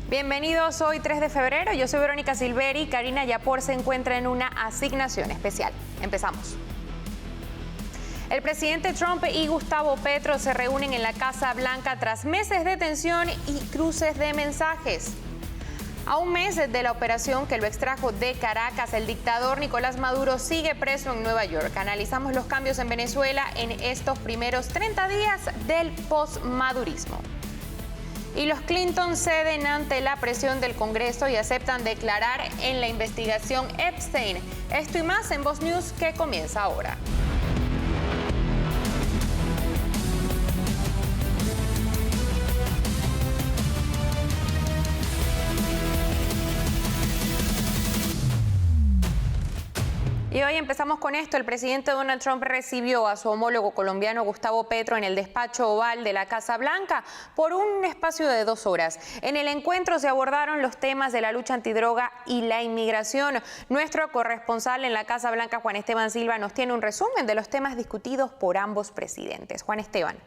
Bienvenidos hoy 3 de febrero, yo soy Verónica Silveri y Karina Yapor se encuentra en una asignación especial. Empezamos. El presidente Trump y Gustavo Petro se reúnen en la Casa Blanca tras meses de tensión y cruces de mensajes. A un mes de la operación que lo extrajo de Caracas, el dictador Nicolás Maduro sigue preso en Nueva York. Analizamos los cambios en Venezuela en estos primeros 30 días del postmadurismo. Y los Clinton ceden ante la presión del Congreso y aceptan declarar en la investigación Epstein. Esto y más en Voz News, que comienza ahora. Y hoy empezamos con esto. El presidente Donald Trump recibió a su homólogo colombiano Gustavo Petro en el despacho oval de la Casa Blanca por un espacio de 2 horas. En el encuentro se abordaron los temas de la lucha antidroga y la inmigración. Nuestro corresponsal en la Casa Blanca, Juan Esteban Silva, nos tiene un resumen de los temas discutidos por ambos presidentes. Juan Esteban.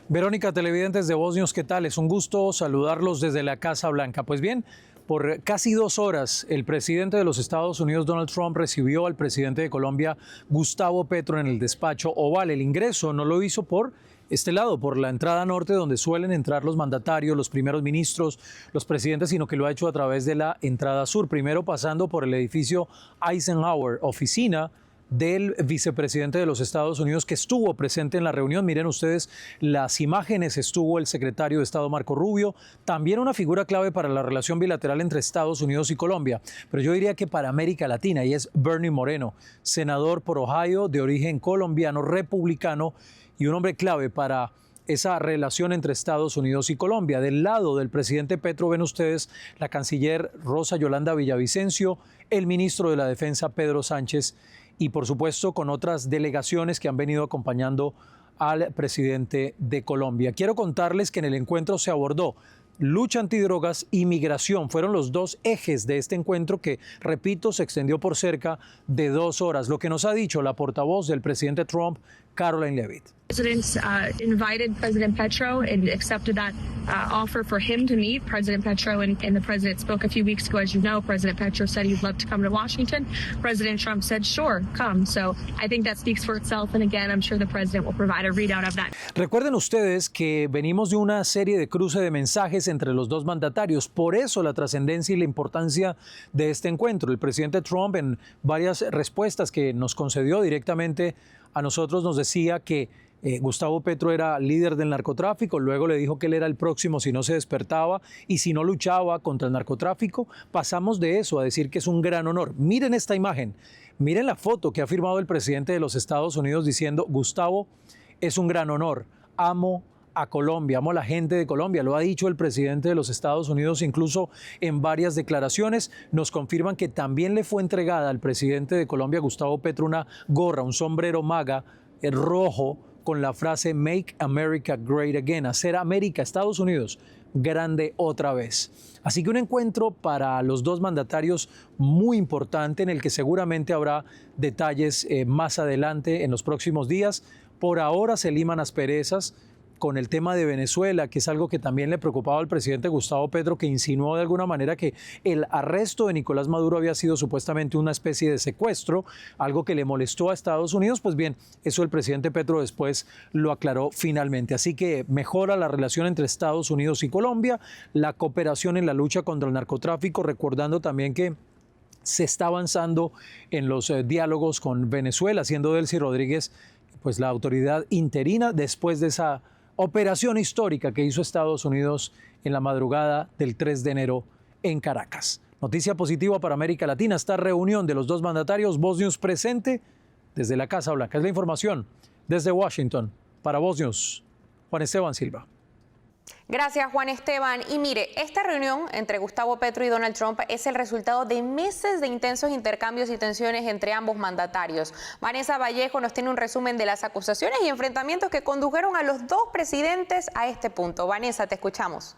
Verónica, televidentes de Voz News, ¿qué tal? Es un gusto saludarlos desde la Casa Blanca. Pues bien, por casi 2 horas, el presidente de los Estados Unidos, Donald Trump, recibió al presidente de Colombia, Gustavo Petro, en el despacho oval. El ingreso no lo hizo por este lado, por la entrada norte, donde suelen entrar los mandatarios, los primeros ministros, los presidentes, sino que lo ha hecho a través de la entrada sur, primero pasando por el edificio Eisenhower, oficina del vicepresidente de los Estados Unidos, que estuvo presente en la reunión. Miren ustedes las imágenes, estuvo el secretario de Estado Marco Rubio, también una figura clave para la relación bilateral entre Estados Unidos y Colombia, pero yo diría que para América Latina, y es Bernie Moreno, senador por Ohio, de origen colombiano, republicano, y un hombre clave para esa relación entre Estados Unidos y Colombia. Del lado del presidente Petro ven ustedes la canciller Rosa Yolanda Villavicencio, el ministro de la Defensa Pedro Sánchez, y por supuesto con otras delegaciones que han venido acompañando al presidente de Colombia. Quiero contarles que en el encuentro se abordó lucha antidrogas y migración. Fueron los 2 ejes de este encuentro que, repito, se extendió por cerca de 2 horas. Lo que nos ha dicho la portavoz del presidente Trump, Caroline Leavitt. Presidents invited President Petro and accepted that offer for him to meet President Petro, and the president spoke a few weeks ago. As you know, President Petro said he'd love to come to Washington. President Trump said, sure, come. So I think that speaks for itself. And again, I'm sure the president will provide a readout of that. Recuerden ustedes que venimos de una serie de cruce de mensajes entre los 2 mandatarios. Por eso la trascendencia y la importancia de este encuentro. El presidente Trump, en varias respuestas que nos concedió directamente a nosotros, nos decía que Gustavo Petro era líder del narcotráfico, luego le dijo que él era el próximo si no se despertaba y si no luchaba contra el narcotráfico. Pasamos de eso a decir que es un gran honor. Miren esta imagen, miren la foto que ha firmado el presidente de los Estados Unidos diciendo: Gustavo, es un gran honor, amo a Colombia, amo a la gente de Colombia. Lo ha dicho el presidente de los Estados Unidos, incluso en varias declaraciones. Nos confirman que también le fue entregada al presidente de Colombia, Gustavo Petro, una gorra, un sombrero MAGA rojo con la frase Make America Great Again, hacer América, Estados Unidos, grande otra vez. Así que un encuentro para los 2 mandatarios muy importante, en el que seguramente habrá detalles más adelante en los próximos días. Por ahora se liman asperezas con el tema de Venezuela, que es algo que también le preocupaba al presidente Gustavo Petro, que insinuó de alguna manera que el arresto de Nicolás Maduro había sido supuestamente una especie de secuestro, algo que le molestó a Estados Unidos. Pues bien, eso el presidente Petro después lo aclaró finalmente. Así que mejora la relación entre Estados Unidos y Colombia, la cooperación en la lucha contra el narcotráfico, recordando también que se está avanzando en los diálogos con Venezuela, siendo Delcy Rodríguez pues la autoridad interina después de esa operación histórica que hizo Estados Unidos en la madrugada del 3 de enero en Caracas. Noticia positiva para América Latina, esta reunión de los 2 mandatarios. Voz News presente desde la Casa Blanca. Es la información desde Washington. Para Voz News, Juan Esteban Silva. Gracias, Juan Esteban. Y mire, esta reunión entre Gustavo Petro y Donald Trump es el resultado de meses de intensos intercambios y tensiones entre ambos mandatarios. Vanessa Vallejo nos tiene un resumen de las acusaciones y enfrentamientos que condujeron a los 2 presidentes a este punto. Vanessa, te escuchamos.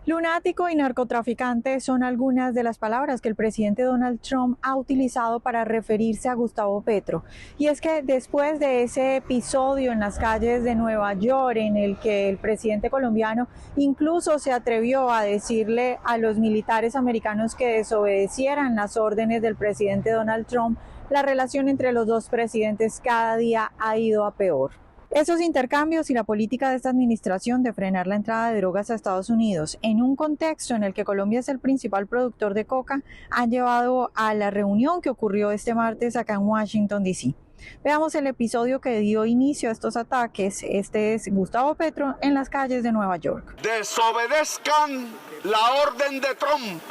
Lunático y narcotraficante son algunas de las palabras que el presidente Donald Trump ha utilizado para referirse a Gustavo Petro. Y es que después de ese episodio en las calles de Nueva York, en el que el presidente colombiano incluso se atrevió a decirle a los militares americanos que desobedecieran las órdenes del presidente Donald Trump, la relación entre los dos presidentes cada día ha ido a peor. Esos intercambios y la política de esta administración de frenar la entrada de drogas a Estados Unidos en un contexto en el que Colombia es el principal productor de coca han llevado a la reunión que ocurrió este martes acá en Washington, D.C. Veamos el episodio que dio inicio a estos ataques. Este es Gustavo Petro en las calles de Nueva York. Desobedezcan la orden de Trump.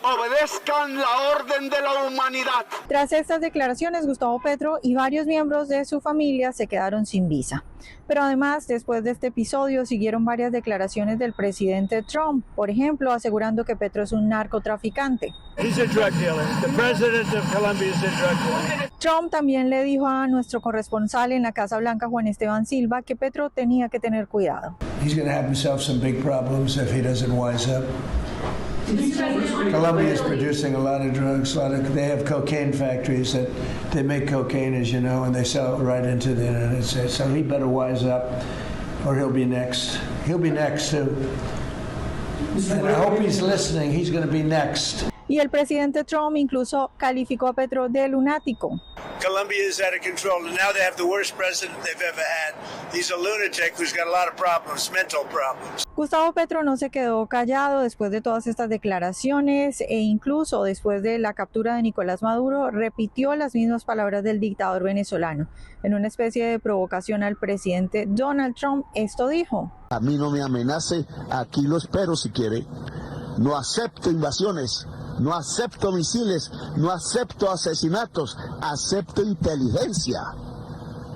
Obedezcan la orden de la humanidad. Tras estas declaraciones, Gustavo Petro y varios miembros de su familia se quedaron sin visa. Pero además, después de este episodio, siguieron varias declaraciones del presidente Trump, por ejemplo, asegurando que Petro es un narcotraficante. Trump también le dijo a nuestro corresponsal en la Casa Blanca, Juan Esteban Silva, que Petro tenía que tener cuidado. He's going to have himself some big problems if he doesn't wise up. Colombia is producing a lot of drugs. They have cocaine factories that they make cocaine, as you know, and they sell it right into the United States. So he better wise up, or he'll be next. He'll be next too. And I hope he's listening. He's going to be next. Y el presidente Trump incluso calificó a Petro de lunático. Colombia is out of control, and now they have the worst president they've ever had. He's a lunatic who's got a lot of problems, mental problems. Gustavo Petro no se quedó callado después de todas estas declaraciones e incluso después de la captura de Nicolás Maduro, repitió las mismas palabras del dictador venezolano. En una especie de provocación al presidente Donald Trump, esto dijo: a mí no me amenace, aquí lo espero si quiere. No acepto invasiones. No acepto misiles, no acepto asesinatos, acepto inteligencia.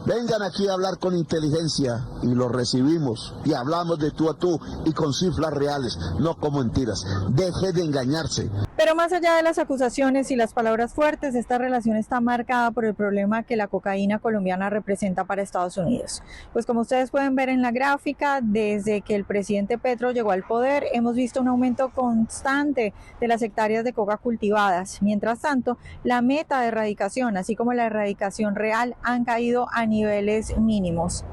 Vengan aquí a hablar con inteligencia y lo recibimos y hablamos de tú a tú y con cifras reales, no con mentiras. Deje de engañarse. Pero más allá de las acusaciones y las palabras fuertes, esta relación está marcada por el problema que la cocaína colombiana representa para Estados Unidos. Pues como ustedes pueden ver en la gráfica, desde que el presidente Petro llegó al poder, hemos visto un aumento constante de las hectáreas de coca cultivadas. Mientras tanto, la meta de erradicación, así como la erradicación real, han caído a niveles mínimos.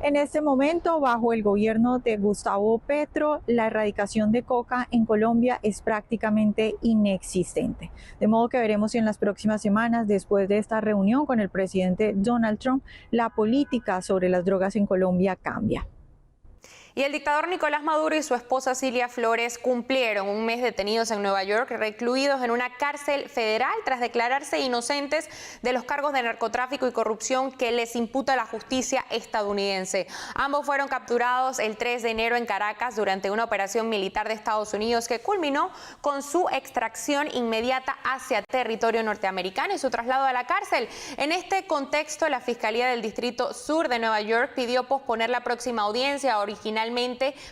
En este momento, bajo el gobierno de Gustavo Petro, la erradicación de coca en Colombia es prácticamente inexistente. De modo que veremos si en las próximas semanas, después de esta reunión con el presidente Donald Trump, la política sobre las drogas en Colombia cambia. Y el dictador Nicolás Maduro y su esposa Cilia Flores cumplieron un mes detenidos en Nueva York, recluidos en una cárcel federal tras declararse inocentes de los cargos de narcotráfico y corrupción que les imputa la justicia estadounidense. Ambos fueron capturados el 3 de enero en Caracas durante una operación militar de Estados Unidos que culminó con su extracción inmediata hacia territorio norteamericano y su traslado a la cárcel. En este contexto, la Fiscalía del Distrito Sur de Nueva York pidió posponer la próxima audiencia originalmente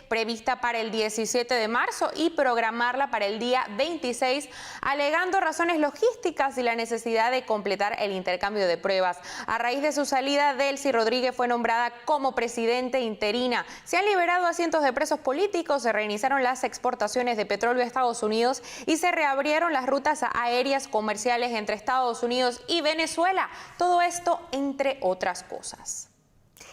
prevista para el 17 de marzo y programarla para el día 26, alegando razones logísticas y la necesidad de completar el intercambio de pruebas. A raíz de su salida, Delcy Rodríguez fue nombrada como presidente interina. Se han liberado a cientos de presos políticos, se reiniciaron las exportaciones de petróleo a Estados Unidos y se reabrieron las rutas aéreas comerciales entre Estados Unidos y Venezuela. Todo esto entre otras cosas.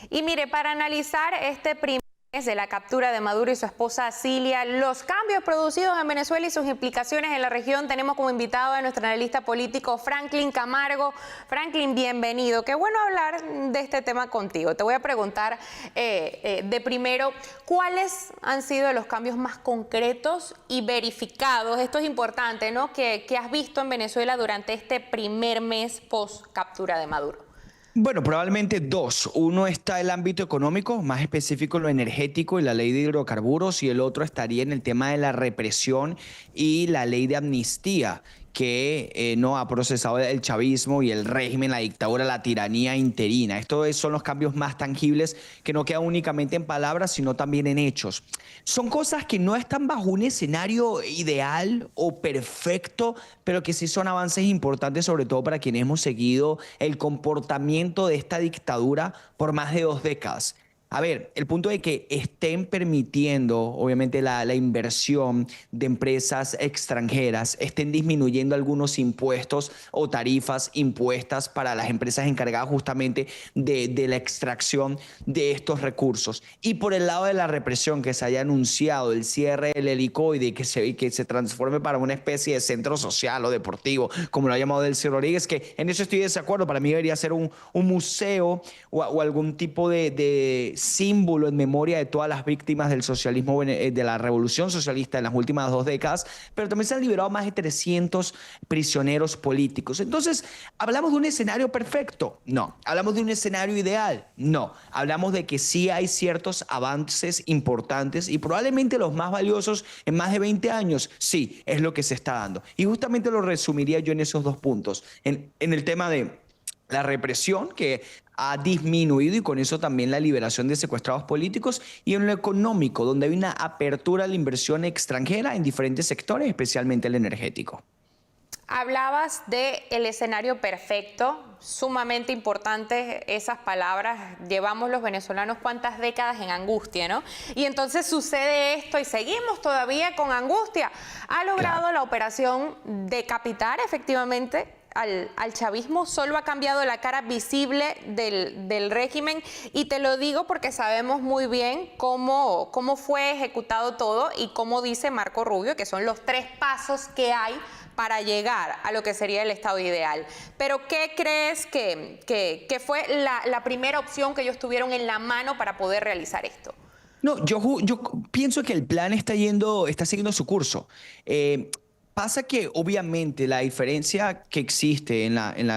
Y mire, para analizar este primer de la captura de Maduro y su esposa Cilia, los cambios producidos en Venezuela y sus implicaciones en la región, tenemos como invitado a nuestro analista político Franklin Camargo. Franklin, bienvenido. Qué bueno hablar de este tema contigo. Te voy a preguntar de primero, ¿cuáles han sido los cambios más concretos y verificados? Esto es importante, ¿no? Que has visto en Venezuela durante este primer mes post captura de Maduro. Bueno, probablemente dos. Uno está el ámbito económico, más específico lo energético y la ley de hidrocarburos, y el otro estaría en el tema de la represión y la ley de amnistía, que no ha procesado el chavismo y el régimen, la dictadura, la tiranía interina. Estos son los cambios más tangibles que no quedan únicamente en palabras, sino también en hechos. Son cosas que no están bajo un escenario ideal o perfecto, pero que sí son avances importantes, sobre todo para quienes hemos seguido el comportamiento de esta dictadura por más de 2 décadas. A ver, el punto de que estén permitiendo, obviamente, la inversión de empresas extranjeras, estén disminuyendo algunos impuestos o tarifas impuestas para las empresas encargadas justamente de la extracción de estos recursos. Y por el lado de la represión, que se haya anunciado el cierre del helicoide y que se transforme para una especie de centro social o deportivo, como lo ha llamado Delcy Rodríguez, que en eso estoy de desacuerdo. Para mí debería ser un museo o algún tipo de símbolo en memoria de todas las víctimas del socialismo, de la revolución socialista en las últimas 2 décadas, pero también se han liberado más de 300 prisioneros políticos. Entonces, ¿hablamos de un escenario perfecto? No. ¿Hablamos de un escenario ideal? No. Hablamos de que sí hay ciertos avances importantes y probablemente los más valiosos en más de 20 años. Sí, es lo que se está dando. Y justamente lo resumiría yo en esos 2 puntos. En el tema de la represión, que ha disminuido, y con eso también la liberación de secuestrados políticos, y en lo económico, donde hay una apertura a la inversión extranjera en diferentes sectores, especialmente el energético. Hablabas del escenario perfecto, sumamente importantes esas palabras. Llevamos los venezolanos cuántas décadas en angustia, ¿no? Y entonces sucede esto y seguimos todavía con angustia. Ha logrado la operación decapitar efectivamente al chavismo, solo ha cambiado la cara visible del régimen, y te lo digo porque sabemos muy bien cómo fue ejecutado todo y cómo dice Marco Rubio, que son los 3 pasos que hay para llegar a lo que sería el estado ideal. Pero ¿qué crees que fue la primera opción que ellos tuvieron en la mano para poder realizar esto? No, yo pienso que el plan está siguiendo su curso. Pasa que obviamente la diferencia que existe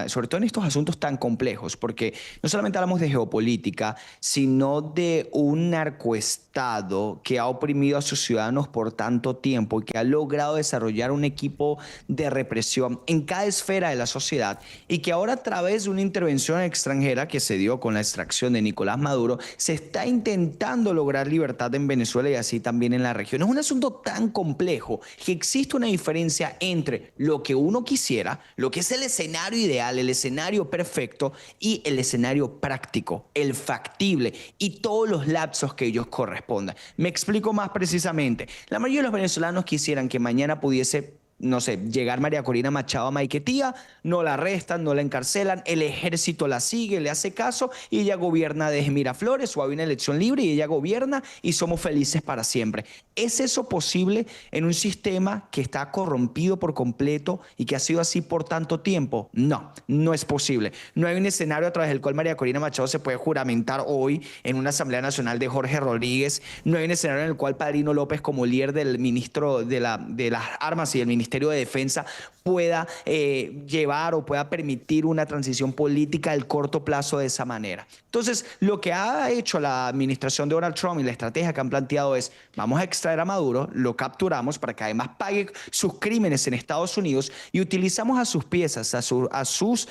sobre todo en estos asuntos tan complejos, porque no solamente hablamos de geopolítica, sino de un narcoestado que ha oprimido a sus ciudadanos por tanto tiempo y que ha logrado desarrollar un equipo de represión en cada esfera de la sociedad, y que ahora, a través de una intervención extranjera que se dio con la extracción de Nicolás Maduro, se está intentando lograr libertad en Venezuela y así también en la región. Es un asunto tan complejo que existe una diferencia entre lo que uno quisiera, lo que es el escenario ideal, el escenario perfecto, y el escenario práctico, el factible, y todos los lapsos que ellos correspondan. Me explico más precisamente. La mayoría de los venezolanos quisieran que mañana pudiese, no sé, llegar María Corina Machado a Maiquetía, no la arrestan, no la encarcelan, el ejército la sigue, le hace caso y ella gobierna desde Miraflores, o hay una elección libre y ella gobierna y somos felices para siempre. ¿Es eso posible en un sistema que está corrompido por completo y que ha sido así por tanto tiempo? No, no es posible. No hay un escenario a través del cual María Corina Machado se puede juramentar hoy en una Asamblea Nacional de Jorge Rodríguez. No hay un escenario en el cual Padrino López, como líder del ministro de las Armas y del Ministerio de Defensa, pueda llevar o pueda permitir una transición política al corto plazo de esa manera. Entonces, lo que ha hecho la administración de Donald Trump y la estrategia que han planteado es: vamos a extraer a Maduro, lo capturamos para que además pague sus crímenes en Estados Unidos, y utilizamos a sus piezas, a sus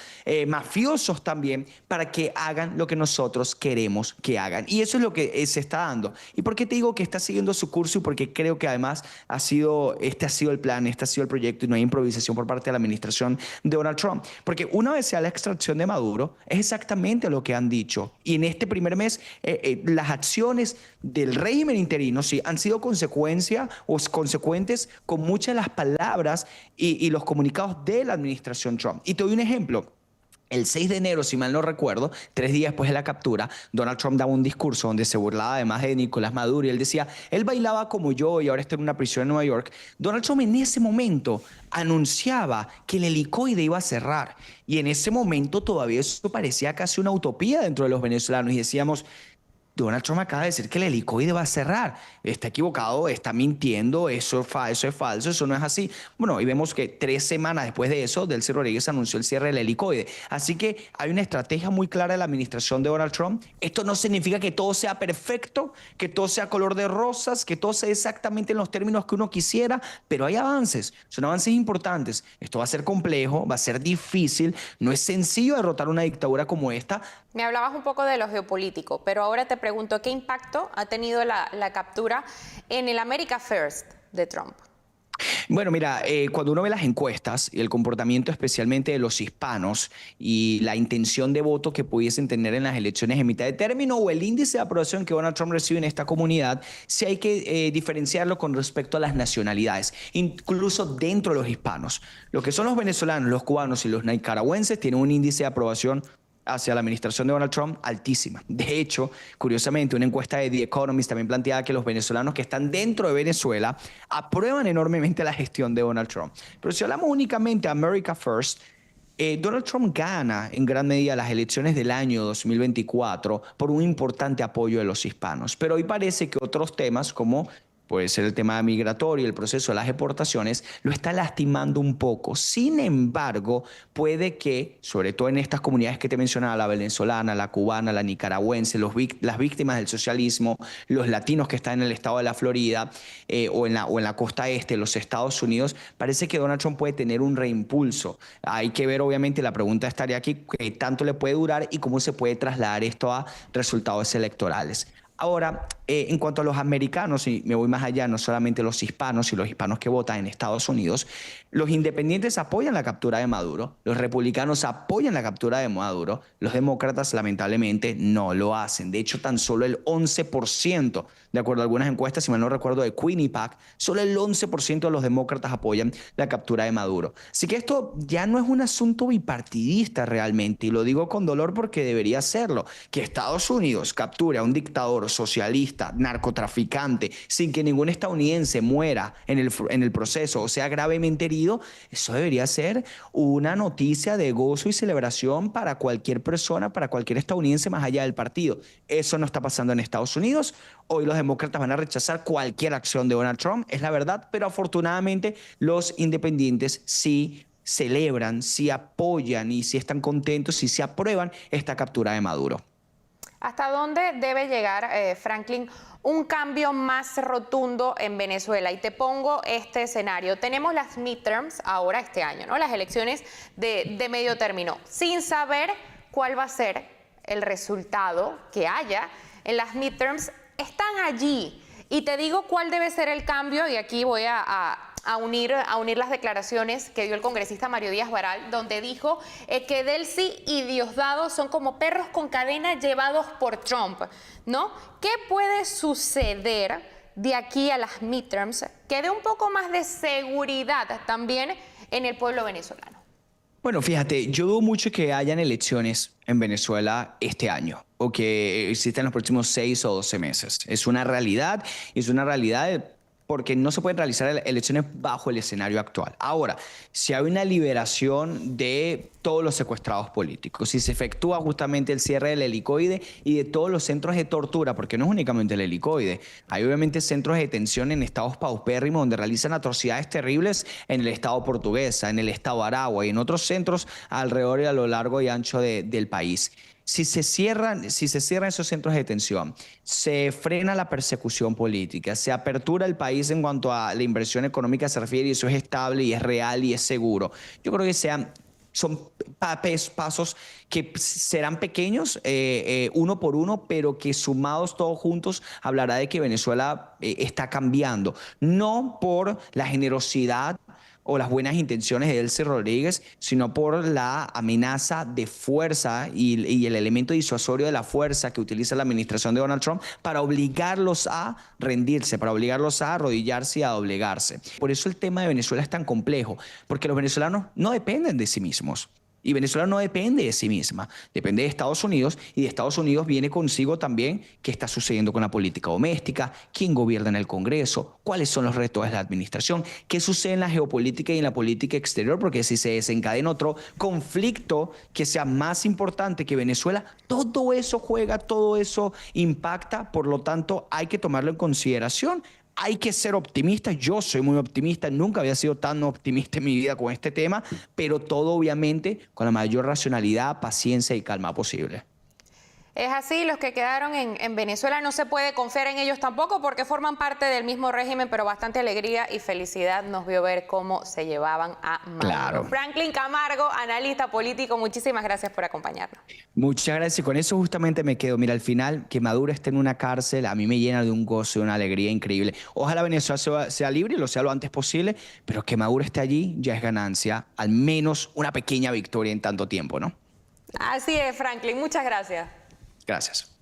mafiosos también, para que hagan lo que nosotros queremos que hagan. Y eso es lo que se está dando. ¿Y por qué te digo que está siguiendo su curso? Y porque creo que además este ha sido el plan, este ha sido el proyecto, y no hay improvisación por parte de la administración de Donald Trump. Porque una vez sea la extracción de Maduro, es exactamente lo que han dicho. Y en este primer mes, las acciones del régimen interino sí han sido consecuentes con muchas de las palabras y los comunicados de la administración Trump. Y te doy un ejemplo. El 6 de enero, si mal no recuerdo, 3 días después de la captura, Donald Trump daba un discurso donde se burlaba además de Nicolás Maduro, y él decía: él bailaba como yo y ahora está en una prisión en Nueva York. Donald Trump en ese momento anunciaba que el helicoide iba a cerrar, y en ese momento todavía eso parecía casi una utopía dentro de los venezolanos, y decíamos: Donald Trump acaba de decir que el helicoide va a cerrar. Está equivocado, está mintiendo, eso es falso, eso no es así. Bueno, y vemos que 3 semanas después de eso, Delcy Rodríguez anunció el cierre del helicoide. Así que hay una estrategia muy clara de la administración de Donald Trump. Esto no significa que todo sea perfecto, que todo sea color de rosas, que todo sea exactamente en los términos que uno quisiera, pero hay avances, son avances importantes. Esto va a ser complejo, va a ser difícil, no es sencillo derrotar una dictadura como esta. Me hablabas un poco de lo geopolítico, pero ahora te pregunto, ¿qué impacto ha tenido la captura en el America First de Trump? Bueno, mira, cuando uno ve las encuestas y el comportamiento especialmente de los hispanos y la intención de voto que pudiesen tener en las elecciones en mitad de término o el índice de aprobación que Donald Trump recibe en esta comunidad, sí hay que diferenciarlo con respecto a las nacionalidades, incluso dentro de los hispanos. Lo que son los venezolanos, los cubanos y los nicaragüenses tienen un índice de aprobación hacia la administración de Donald Trump altísima. De hecho, curiosamente, una encuesta de The Economist también planteaba que los venezolanos que están dentro de Venezuela aprueban enormemente la gestión de Donald Trump. Pero si hablamos únicamente de America First, Donald Trump gana en gran medida las elecciones del año 2024 por un importante apoyo de los hispanos. Pero hoy parece que otros temas como puede ser el tema migratorio, el proceso de las deportaciones, lo está lastimando un poco. Sin embargo, puede que, sobre todo en estas comunidades que te mencionaba, la venezolana, la cubana, la nicaragüense, las víctimas del socialismo, los latinos que están en el estado de la Florida o en la costa este de los Estados Unidos, parece que Donald Trump puede tener un reimpulso. Hay que ver, obviamente, la pregunta estaría aquí, qué tanto le puede durar y cómo se puede trasladar esto a resultados electorales. Ahora, en cuanto a los americanos, y me voy más allá, no solamente los hispanos y los hispanos que votan en Estados Unidos, los independientes apoyan la captura de Maduro, los republicanos apoyan la captura de Maduro, los demócratas lamentablemente no lo hacen. De hecho, tan solo el 11%, de acuerdo a algunas encuestas, si mal no recuerdo, de Quinnipiac, solo el 11% de los demócratas apoyan la captura de Maduro. Así que esto ya no es un asunto bipartidista realmente, y lo digo con dolor porque debería serlo. Que Estados Unidos capture a un dictador socialista, narcotraficante, sin que ningún estadounidense muera en el proceso o sea gravemente herido, eso debería ser una noticia de gozo y celebración para cualquier persona, para cualquier estadounidense más allá del partido. Eso no está pasando en Estados Unidos. Hoy los demócratas van a rechazar cualquier acción de Donald Trump, es la verdad, pero afortunadamente los independientes sí celebran, sí apoyan y sí están contentos y sí aprueban esta captura de Maduro. ¿Hasta dónde debe llegar, Franklin, un cambio más rotundo en Venezuela? Y te pongo este escenario. Tenemos las midterms ahora este año, ¿no? Las elecciones de medio término, sin saber cuál va a ser el resultado que haya en las midterms. Están allí. Y te digo cuál debe ser el cambio, y aquí voy a unir las declaraciones que dio el congresista Mario Díaz Baral, donde dijo que Delcy y Diosdado son como perros con cadena llevados por Trump, ¿no? ¿Qué puede suceder de aquí a las midterms que dé un poco más de seguridad también en el pueblo venezolano? Bueno, fíjate, yo dudo mucho que hayan elecciones en Venezuela este año o que existan en los próximos 6 o 12 meses. Es una realidad porque no se pueden realizar elecciones bajo el escenario actual. Ahora, si hay una liberación de todos los secuestrados políticos, si se efectúa justamente el cierre del helicoide y de todos los centros de tortura, porque no es únicamente el helicoide, hay obviamente centros de detención en estados paupérrimos donde realizan atrocidades terribles en el estado portuguesa, en el estado Aragua y en otros centros alrededor y a lo largo y ancho del país. Si se cierran esos centros de detención, se frena la persecución política, se apertura el país en cuanto a la inversión económica se refiere y eso es estable y es real y es seguro. Yo creo que son pasos que serán pequeños, uno por uno, pero que sumados todos juntos hablará de que Venezuela está cambiando. No por la generosidad o las buenas intenciones de Delcy Rodríguez, sino por la amenaza de fuerza y el elemento disuasorio de la fuerza que utiliza la administración de Donald Trump para obligarlos a rendirse, para obligarlos a arrodillarse y a doblegarse. Por eso el tema de Venezuela es tan complejo, porque los venezolanos no dependen de sí mismos. Y Venezuela no depende de sí misma, depende de Estados Unidos, y de Estados Unidos viene consigo también qué está sucediendo con la política doméstica, quién gobierna en el Congreso, cuáles son los retos de la administración, qué sucede en la geopolítica y en la política exterior, porque si se desencadena otro conflicto que sea más importante que Venezuela, todo eso juega, todo eso impacta, por lo tanto hay que tomarlo en consideración. Hay que ser optimistas, yo soy muy optimista, nunca había sido tan optimista en mi vida con este tema, pero todo obviamente con la mayor racionalidad, paciencia y calma posible. Es así, los que quedaron en Venezuela no se puede confiar en ellos tampoco porque forman parte del mismo régimen, pero bastante alegría y felicidad nos vio ver cómo se llevaban a Maduro. Claro. Franklin Camargo, analista político, muchísimas gracias por acompañarnos. Muchas gracias y con eso justamente me quedo. Mira, al final que Maduro esté en una cárcel a mí me llena de un gozo y una alegría increíble. Ojalá Venezuela sea libre y lo sea lo antes posible, pero que Maduro esté allí ya es ganancia, al menos una pequeña victoria en tanto tiempo, ¿no? Así es, Franklin, muchas gracias. Gracias.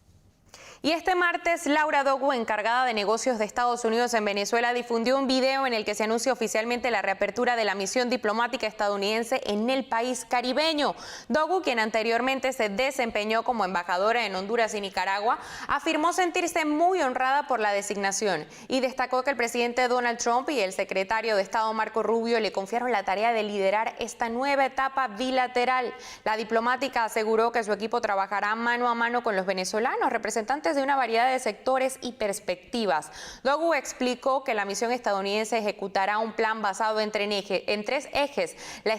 Y este martes, Laura Dogu, encargada de negocios de Estados Unidos en Venezuela, difundió un video en el que se anuncia oficialmente la reapertura de la misión diplomática estadounidense en el país caribeño. Dogu, quien anteriormente se desempeñó como embajadora en Honduras y Nicaragua, afirmó sentirse muy honrada por la designación y destacó que el presidente Donald Trump y el secretario de Estado Marco Rubio le confiaron la tarea de liderar esta nueva etapa bilateral. La diplomática aseguró que su equipo trabajará mano a mano con los venezolanos, representantes de una variedad de sectores y perspectivas. Dogu explicó que la misión estadounidense ejecutará un plan basado en tres ejes: la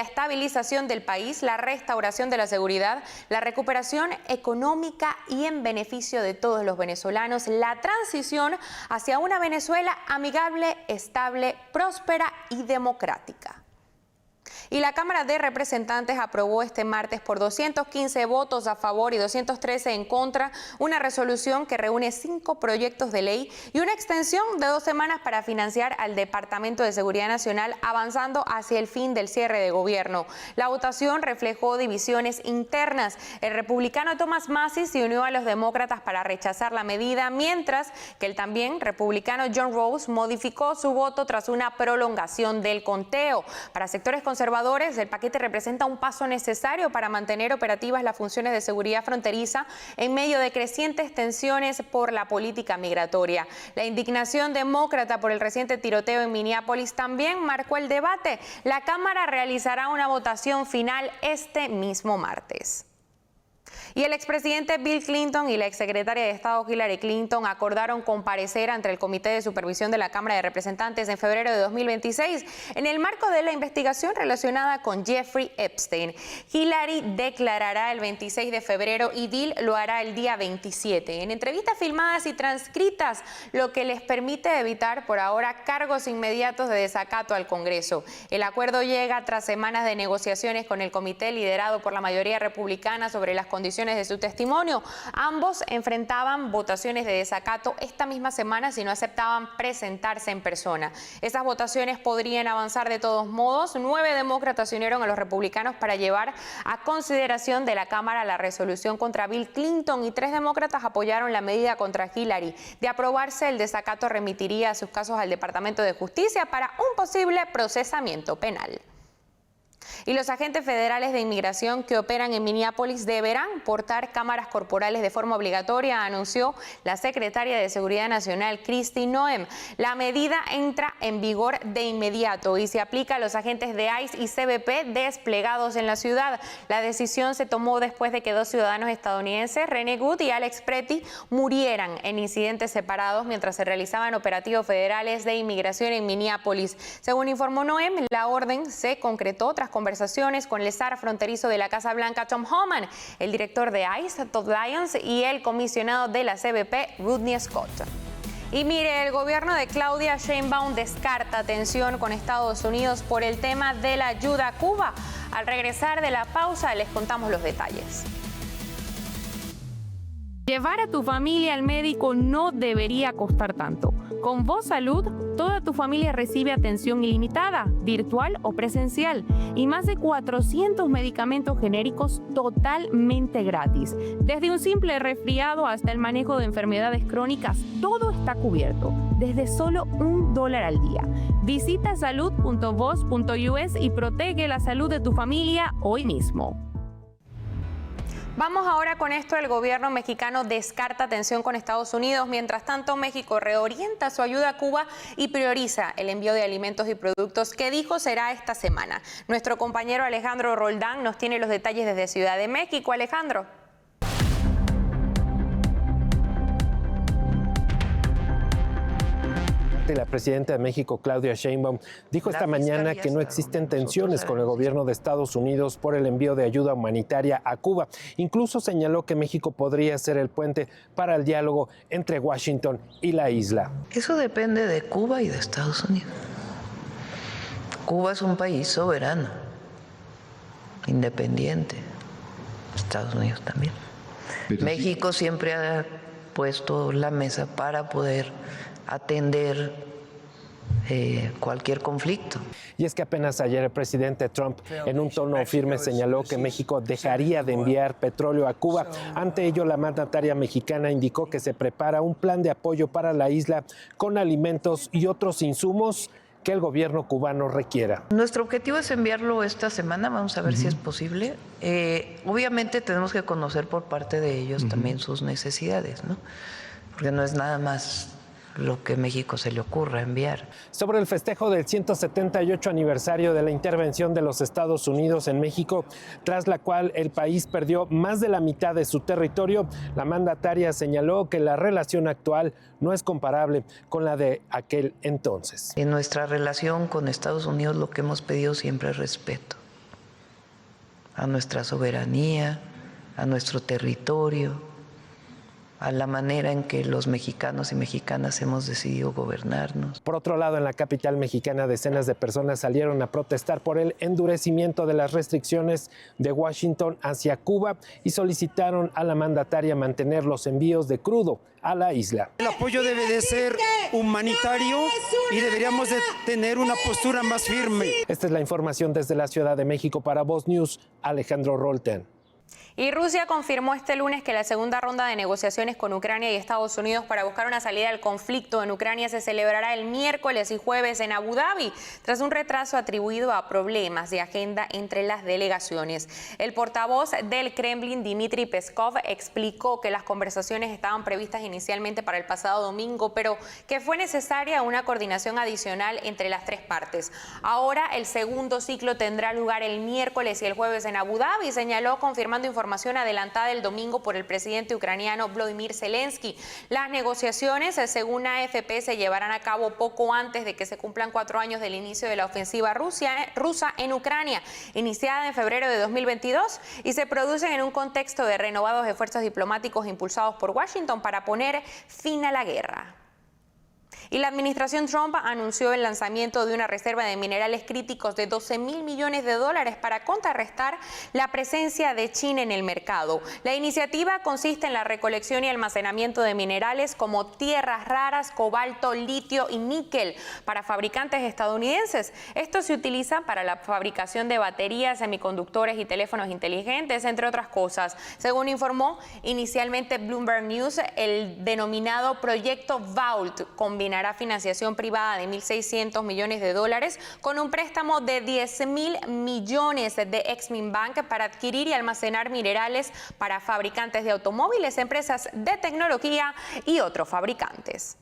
estabilización del país, la restauración de la seguridad, la recuperación económica y en beneficio de todos los venezolanos, la transición hacia una Venezuela amigable, estable, próspera y democrática. Y la Cámara de Representantes aprobó este martes por 215 votos a favor y 213 en contra una resolución que reúne 5 proyectos de ley y una extensión de 2 semanas para financiar al Departamento de Seguridad Nacional, avanzando hacia el fin del cierre de gobierno. La votación reflejó divisiones internas. El republicano Thomas Massie se unió a los demócratas para rechazar la medida, mientras que el también republicano John Rose modificó su voto tras una prolongación del conteo. Para sectores conservadores, el paquete representa un paso necesario para mantener operativas las funciones de seguridad fronteriza en medio de crecientes tensiones por la política migratoria. La indignación demócrata por el reciente tiroteo en Minneapolis también marcó el debate. La Cámara realizará una votación final este mismo martes. Y el expresidente Bill Clinton y la exsecretaria de Estado Hillary Clinton acordaron comparecer ante el Comité de Supervisión de la Cámara de Representantes en febrero de 2026 en el marco de la investigación relacionada con Jeffrey Epstein. Hillary declarará el 26 de febrero y Bill lo hará el día 27, en entrevistas filmadas y transcritas, lo que les permite evitar por ahora cargos inmediatos de desacato al Congreso. El acuerdo llega tras semanas de negociaciones con el comité liderado por la mayoría republicana sobre las condiciones de su testimonio. Ambos enfrentaban votaciones de desacato esta misma semana si no aceptaban presentarse en persona. Esas votaciones podrían avanzar de todos modos. 9 demócratas se unieron a los republicanos para llevar a consideración de la Cámara la resolución contra Bill Clinton y 3 demócratas apoyaron la medida contra Hillary. De aprobarse, el desacato remitiría sus casos al Departamento de Justicia para un posible procesamiento penal. Y los agentes federales de inmigración que operan en Minneapolis deberán portar cámaras corporales de forma obligatoria, anunció la secretaria de Seguridad Nacional, Kristi Noem. La medida entra en vigor de inmediato y se aplica a los agentes de ICE y CBP desplegados en la ciudad. La decisión se tomó después de que 2 ciudadanos estadounidenses, Rene Good y Alex Pretty, murieran en incidentes separados mientras se realizaban operativos federales de inmigración en Minneapolis. Según informó Noem, la orden se concretó tras conversaciones con el zar fronterizo de la Casa Blanca, Tom Homan, el director de ICE, Todd Lyons, y el comisionado de la CBP, Rodney Scott. Y mire, el gobierno de Claudia Sheinbaum descarta tensión con Estados Unidos por el tema de la ayuda a Cuba. Al regresar de la pausa les contamos los detalles. Llevar a tu familia al médico no debería costar tanto. Con Voz Salud, toda tu familia recibe atención ilimitada, virtual o presencial, y más de 400 medicamentos genéricos totalmente gratis. Desde un simple resfriado hasta el manejo de enfermedades crónicas, todo está cubierto, desde solo $1 al día. Visita salud.voz.us y protege la salud de tu familia hoy mismo. Vamos ahora con esto. El gobierno mexicano descarta tensión con Estados Unidos. Mientras tanto, México reorienta su ayuda a Cuba y prioriza el envío de alimentos y productos que dijo será esta semana. Nuestro compañero Alejandro Roldán nos tiene los detalles desde Ciudad de México. Alejandro. parte, la presidenta de México, Claudia Sheinbaum, dijo esta mañana que no existen tensiones con el gobierno de Estados Unidos por el envío de ayuda humanitaria a Cuba. Incluso señaló que México podría ser el puente para el diálogo entre Washington y la isla. Eso depende de Cuba y de Estados Unidos. Cuba es un país soberano, independiente. Estados Unidos también. México siempre ha puesto la mesa para poder atender cualquier conflicto. Y es que apenas ayer el presidente Trump, en un tono firme, señaló que México dejaría de enviar petróleo a Cuba. Ante ello, la mandataria mexicana indicó que se prepara un plan de apoyo para la isla con alimentos y otros insumos que el gobierno cubano requiera. Nuestro objetivo es enviarlo esta semana, vamos a ver si es posible. Obviamente tenemos que conocer por parte de ellos también sus necesidades, ¿no? Porque no es nada más lo que México se le ocurra enviar. Sobre el festejo del 178 aniversario de la intervención de los Estados Unidos en México, tras la cual el país perdió más de la mitad de su territorio, la mandataria señaló que la relación actual no es comparable con la de aquel entonces. En nuestra relación con Estados Unidos lo que hemos pedido siempre es respeto a nuestra soberanía, a nuestro territorio, a la manera en que los mexicanos y mexicanas hemos decidido gobernarnos. Por otro lado, en la capital mexicana, decenas de personas salieron a protestar por el endurecimiento de las restricciones de Washington hacia Cuba y solicitaron a la mandataria mantener los envíos de crudo a la isla. El apoyo debe de ser humanitario y deberíamos de tener una postura más firme. Esta es la información desde la Ciudad de México para Voz News, Alejandro Rolten. Y Rusia confirmó este lunes que la segunda ronda de negociaciones con Ucrania y Estados Unidos para buscar una salida al conflicto en Ucrania se celebrará el miércoles y jueves en Abu Dhabi, tras un retraso atribuido a problemas de agenda entre las delegaciones. El portavoz del Kremlin, Dmitry Peskov, explicó que las conversaciones estaban previstas inicialmente para el pasado domingo, pero que fue necesaria una coordinación adicional entre las tres partes. Ahora el segundo ciclo tendrá lugar el miércoles y el jueves en Abu Dhabi, señaló, confirmando información adelantada el domingo por el presidente ucraniano Volodymyr Zelensky. Las negociaciones, según AFP, se llevarán a cabo poco antes de que se cumplan 4 años del inicio de la ofensiva rusa en Ucrania, iniciada en febrero de 2022, y se producen en un contexto de renovados esfuerzos diplomáticos impulsados por Washington para poner fin a la guerra. Y la administración Trump anunció el lanzamiento de una reserva de minerales críticos de $12.000 millones para contrarrestar la presencia de China en el mercado. La iniciativa consiste en la recolección y almacenamiento de minerales como tierras raras, cobalto, litio y níquel para fabricantes estadounidenses. Esto se utiliza para la fabricación de baterías, semiconductores y teléfonos inteligentes, entre otras cosas. Según informó inicialmente Bloomberg News, el denominado Proyecto Vault combinará financiación privada de $1.600 millones con un préstamo de $10.000 millones de Exim Bank para adquirir y almacenar minerales para fabricantes de automóviles, empresas de tecnología y otros fabricantes.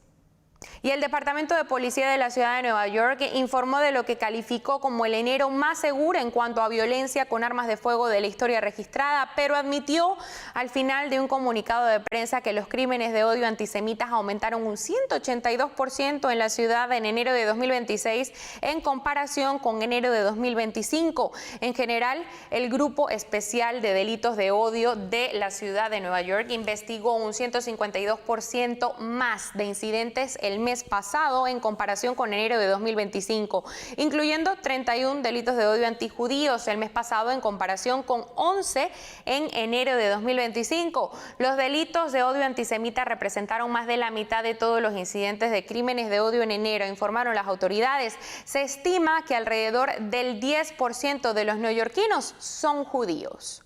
Y el Departamento de Policía de la Ciudad de Nueva York informó de lo que calificó como el enero más seguro en cuanto a violencia con armas de fuego de la historia registrada, pero admitió al final de un comunicado de prensa que los crímenes de odio antisemitas aumentaron un 182% en la ciudad en enero de 2026 en comparación con enero de 2025. En general, el Grupo Especial de Delitos de Odio de la Ciudad de Nueva York investigó un 152% más de incidentes el mes pasado en comparación con enero de 2025, incluyendo 31 delitos de odio antijudíos el mes pasado en comparación con 11 en enero de 2025. Los delitos de odio antisemita representaron más de la mitad de todos los incidentes de crímenes de odio en enero, informaron las autoridades. Se estima que alrededor del 10% de los neoyorquinos son judíos.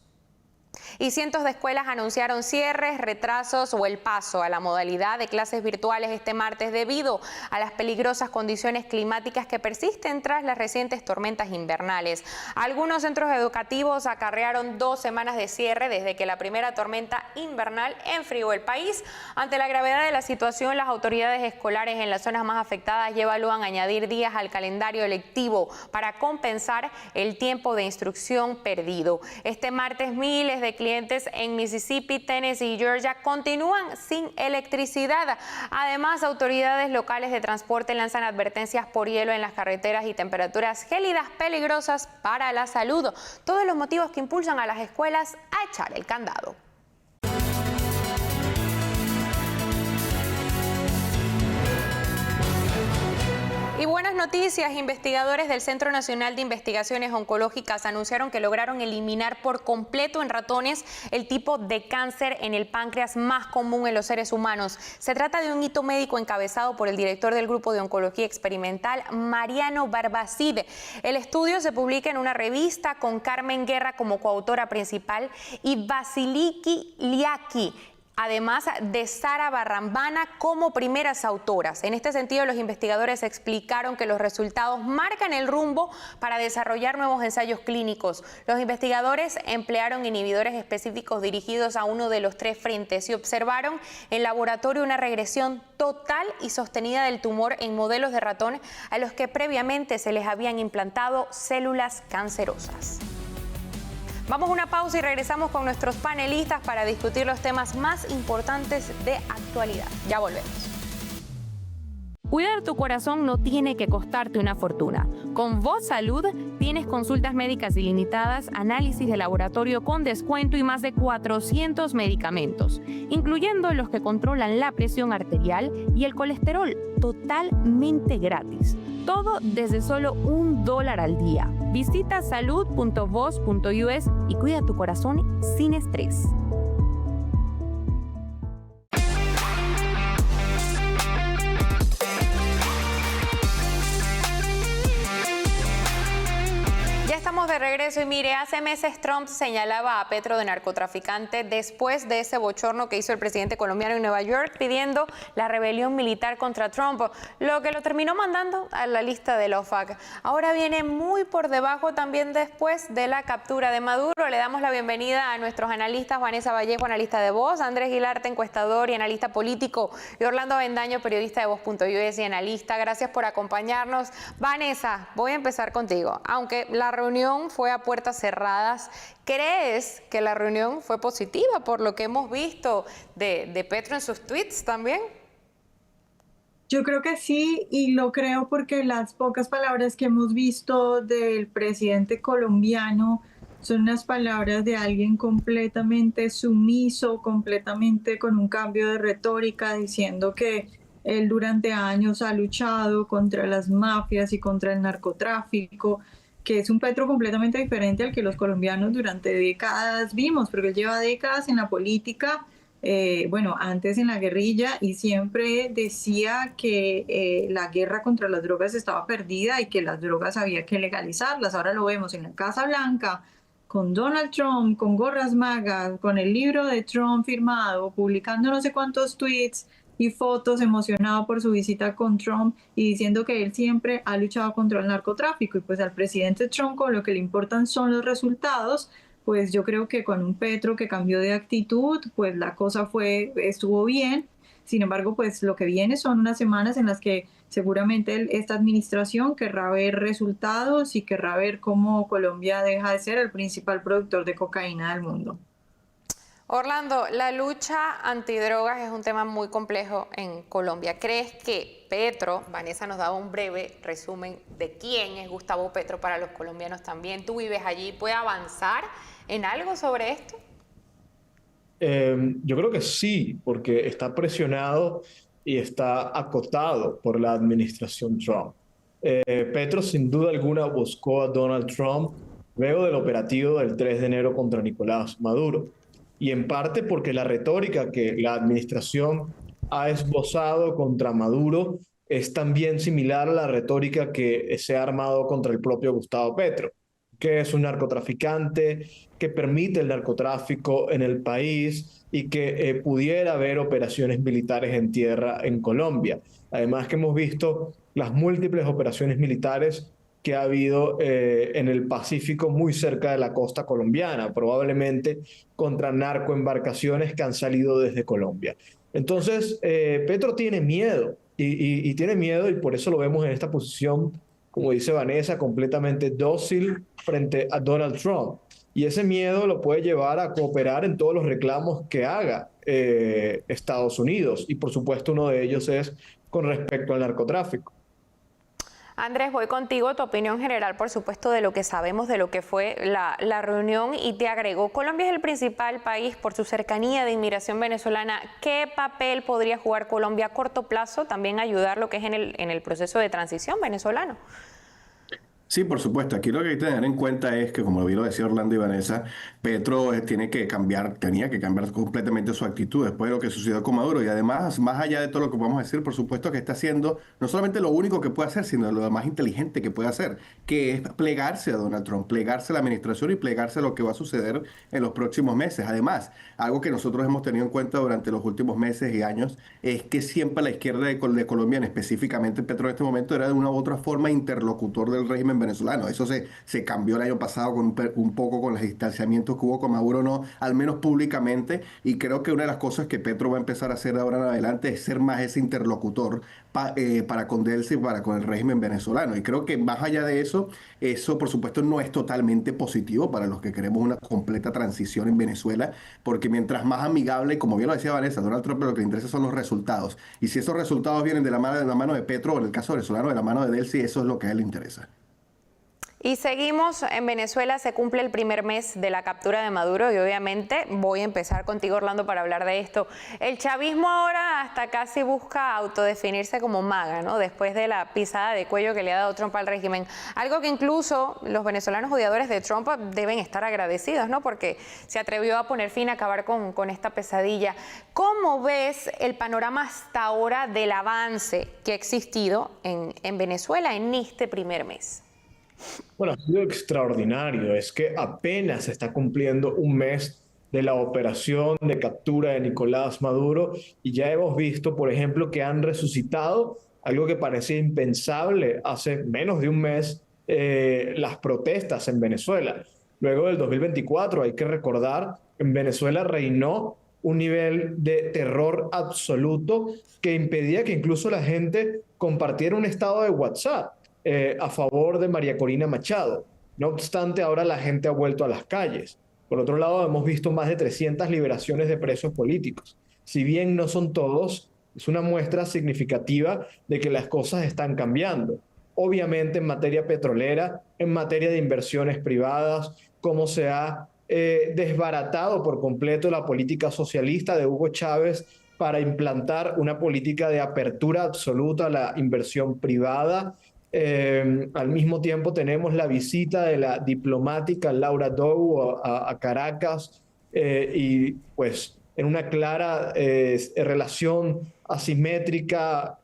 Y cientos de escuelas anunciaron cierres, retrasos o el paso a la modalidad de clases virtuales este martes debido a las peligrosas condiciones climáticas que persisten tras las recientes tormentas invernales. Algunos centros educativos acarrearon 2 semanas de cierre desde que la primera tormenta invernal enfrió el país. Ante la gravedad de la situación, las autoridades escolares en las zonas más afectadas ya evalúan añadir días al calendario lectivo para compensar el tiempo de instrucción perdido. Este martes, miles de clientes en Mississippi, Tennessee y Georgia continúan sin electricidad. Además, autoridades locales de transporte lanzan advertencias por hielo en las carreteras y temperaturas gélidas peligrosas para la salud. Todos los motivos que impulsan a las escuelas a echar el candado. Y buenas noticias, investigadores del Centro Nacional de Investigaciones Oncológicas anunciaron que lograron eliminar por completo en ratones el tipo de cáncer en el páncreas más común en los seres humanos. Se trata de un hito médico encabezado por el director del Grupo de Oncología Experimental, Mariano Barbacide. El estudio se publica en una revista con Carmen Guerra como coautora principal y Vasiliki Liaki, además de Sara Barrambana como primeras autoras. En este sentido, los investigadores explicaron que los resultados marcan el rumbo para desarrollar nuevos ensayos clínicos. Los investigadores emplearon inhibidores específicos dirigidos a uno de los 3 frentes y observaron en laboratorio una regresión total y sostenida del tumor en modelos de ratón a los que previamente se les habían implantado células cancerosas. Vamos a una pausa y regresamos con nuestros panelistas para discutir los temas más importantes de actualidad. Ya volvemos. Cuidar tu corazón no tiene que costarte una fortuna. Con Voz Salud tienes consultas médicas ilimitadas, análisis de laboratorio con descuento y más de 400 medicamentos, incluyendo los que controlan la presión arterial y el colesterol, totalmente gratis. Todo desde solo $1 al día. Visita salud.voz.us y cuida tu corazón sin estrés. Estamos de regreso y mire, hace meses Trump señalaba a Petro de narcotraficante después de ese bochorno que hizo el presidente colombiano en Nueva York pidiendo la rebelión militar contra Trump, lo que lo terminó mandando a la lista de la OFAC. Ahora viene muy por debajo también después de la captura de Maduro. Le damos la bienvenida a nuestros analistas, Vanessa Vallejo, analista de Voz, Andrés Guilarte, encuestador y analista político, y Orlando Avendaño, periodista de Voz.us y analista. Gracias por acompañarnos. Vanessa, voy a empezar contigo. Aunque la reunión fue a puertas cerradas, ¿crees que la reunión fue positiva por lo que hemos visto de Petro en sus tweets también? Yo creo que sí, y lo creo porque las pocas palabras que hemos visto del presidente colombiano son unas palabras de alguien completamente sumiso, completamente con un cambio de retórica, diciendo que él durante años ha luchado contra las mafias y contra el narcotráfico, que es un Petro completamente diferente al que los colombianos durante décadas vimos, porque él lleva décadas en la política, antes en la guerrilla, y siempre decía que la guerra contra las drogas estaba perdida y que las drogas había que legalizarlas. Ahora lo vemos en la Casa Blanca, con Donald Trump, con gorras magas, con el libro de Trump firmado, publicando no sé cuántos tweets y fotos, emocionado por su visita con Trump y diciendo que él siempre ha luchado contra el narcotráfico. Y pues al presidente Trump con lo que le importan son los resultados, pues yo creo que con un Petro que cambió de actitud, pues la cosa estuvo bien. Sin embargo, pues lo que viene son unas semanas en las que seguramente esta administración querrá ver resultados y querrá ver cómo Colombia deja de ser el principal productor de cocaína del mundo. Orlando, la lucha antidrogas es un tema muy complejo en Colombia. ¿Crees que Petro, Vanessa nos daba un breve resumen de quién es Gustavo Petro para los colombianos también, tú vives allí, puede avanzar en algo sobre esto? Yo creo que sí, porque está presionado y está acotado por la administración Trump. Petro sin duda alguna buscó a Donald Trump luego del operativo del 3 de enero contra Nicolás Maduro. Y en parte porque la retórica que la administración ha esbozado contra Maduro es también similar a la retórica que se ha armado contra el propio Gustavo Petro, que es un narcotraficante, que permite el narcotráfico en el país y que pudiera haber operaciones militares en tierra en Colombia. Además que hemos visto las múltiples operaciones militares que ha habido en el Pacífico muy cerca de la costa colombiana, probablemente contra narcoembarcaciones que han salido desde Colombia. Entonces, Petro tiene miedo y tiene miedo y por eso lo vemos en esta posición, como dice Vanessa, completamente dócil frente a Donald Trump. y ese miedo lo puede llevar a cooperar en todos los reclamos que haga Estados Unidos, y por supuesto uno de ellos es con respecto al narcotráfico. Andrés, voy contigo, tu opinión general, por supuesto, de lo que sabemos de lo que fue la reunión, y te agrego, Colombia es el principal país por su cercanía de inmigración venezolana. ¿Qué papel podría jugar Colombia a corto plazo, también ayudar lo que es en el proceso de transición venezolano? Sí, por supuesto. Aquí lo que hay que tener en cuenta es que, como bien lo decía Orlando y Vanessa, Petro tenía que cambiar completamente su actitud después de lo que sucedió con Maduro. Y además, más allá de todo lo que podemos decir, por supuesto que está haciendo no solamente lo único que puede hacer, sino lo más inteligente que puede hacer, que es plegarse a Donald Trump, plegarse a la administración y plegarse a lo que va a suceder en los próximos meses. Además, algo que nosotros hemos tenido en cuenta durante los últimos meses y años es que siempre la izquierda de Colombia, específicamente Petro en este momento, era de una u otra forma interlocutor del régimen venezolano. Eso se cambió el año pasado con un poco con los distanciamientos que hubo con Maduro, no, al menos públicamente, y creo que una de las cosas que Petro va a empezar a hacer de ahora en adelante es ser más ese interlocutor para con Delcy y para con el régimen venezolano. Y creo que más allá de eso por supuesto no es totalmente positivo para los que queremos una completa transición en Venezuela, porque mientras más amigable, como bien lo decía Vanessa, Donald Trump lo que le interesa son los resultados. Y si esos resultados vienen de la mano de Petro, o en el caso venezolano de la mano de Delcy, eso es lo que a él le interesa. Y seguimos en Venezuela, se cumple el primer mes de la captura de Maduro y obviamente voy a empezar contigo, Orlando, para hablar de esto. El chavismo ahora hasta casi busca autodefinirse como MAGA, ¿no? Después de la pisada de cuello que le ha dado Trump al régimen. Algo que incluso los venezolanos odiadores de Trump deben estar agradecidos, ¿no? Porque se atrevió a poner fin, a acabar con esta pesadilla. ¿Cómo ves el panorama hasta ahora del avance que ha existido en Venezuela en este primer mes? Bueno, ha sido extraordinario. Es que apenas se está cumpliendo un mes de la operación de captura de Nicolás Maduro y ya hemos visto, por ejemplo, que han resucitado algo que parecía impensable hace menos de un mes, las protestas en Venezuela. Luego del 2024, hay que recordar, en Venezuela reinó un nivel de terror absoluto que impedía que incluso la gente compartiera un estado de WhatsApp a favor de María Corina Machado. No obstante, ahora la gente ha vuelto a las calles. Por otro lado, hemos visto más de 300 liberaciones de presos políticos. Si bien no son todos, es una muestra significativa de que las cosas están cambiando. Obviamente en materia petrolera, en materia de inversiones privadas, cómo se ha desbaratado por completo la política socialista de Hugo Chávez para implantar una política de apertura absoluta a la inversión privada. Al mismo tiempo tenemos la visita de la diplomática Laura Dow a Caracas y pues en una clara relación asimétrica,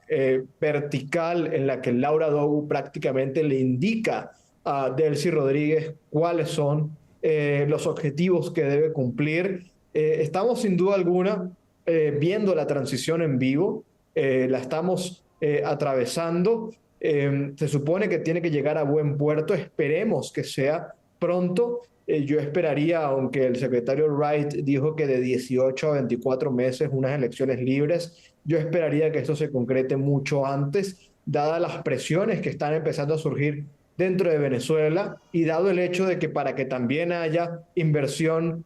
vertical, en la que Laura Dow prácticamente le indica a Delcy Rodríguez cuáles son los objetivos que debe cumplir. Estamos sin duda alguna viendo la transición en vivo, la estamos atravesando. Se supone que tiene que llegar a buen puerto, esperemos que sea pronto. Yo esperaría, aunque el secretario Wright dijo que de 18 a 24 meses unas elecciones libres, yo esperaría que esto se concrete mucho antes, dadas las presiones que están empezando a surgir dentro de Venezuela y dado el hecho de que para que también haya inversión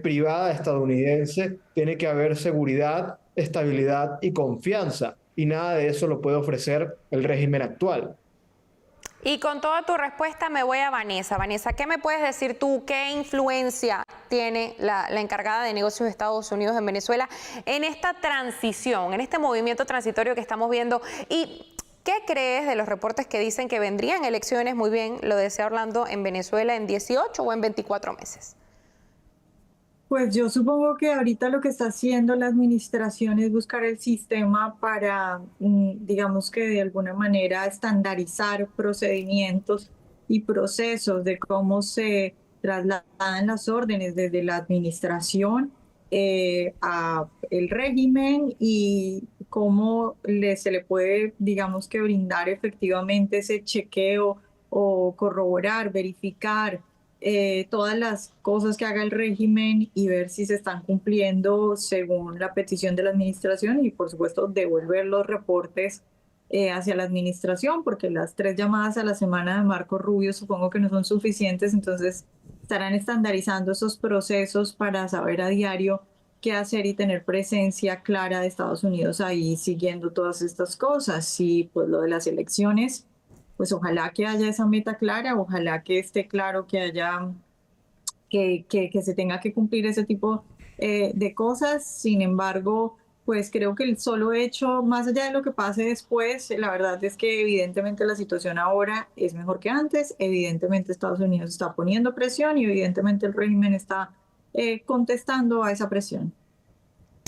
privada estadounidense, tiene que haber seguridad, estabilidad y confianza. Y nada de eso lo puede ofrecer el régimen actual. Y con toda tu respuesta me voy a Vanessa. Vanessa, ¿qué me puedes decir tú? ¿Qué influencia tiene la encargada de negocios de Estados Unidos en Venezuela en esta transición, en este movimiento transitorio que estamos viendo? ¿Y qué crees de los reportes que dicen que vendrían elecciones, muy bien, lo decía Orlando, en Venezuela en 18 o en 24 meses? Pues yo supongo que ahorita lo que está haciendo la administración es buscar el sistema para, digamos que de alguna manera estandarizar procedimientos y procesos de cómo se trasladan las órdenes desde la administración a el régimen y cómo se le puede, digamos que brindar efectivamente ese chequeo o corroborar, verificar todas las cosas que haga el régimen y ver si se están cumpliendo según la petición de la administración y por supuesto devolver los reportes hacia la administración, porque las 3 llamadas a la semana de Marco Rubio supongo que no son suficientes, entonces estarán estandarizando esos procesos para saber a diario qué hacer y tener presencia clara de Estados Unidos ahí siguiendo todas estas cosas. Y pues lo de las elecciones, pues ojalá que haya esa meta clara, ojalá que esté claro que haya, que se tenga que cumplir ese tipo de cosas. Sin embargo, pues creo que el solo hecho, más allá de lo que pase después, la verdad es que evidentemente la situación ahora es mejor que antes, evidentemente Estados Unidos está poniendo presión y evidentemente el régimen está contestando a esa presión.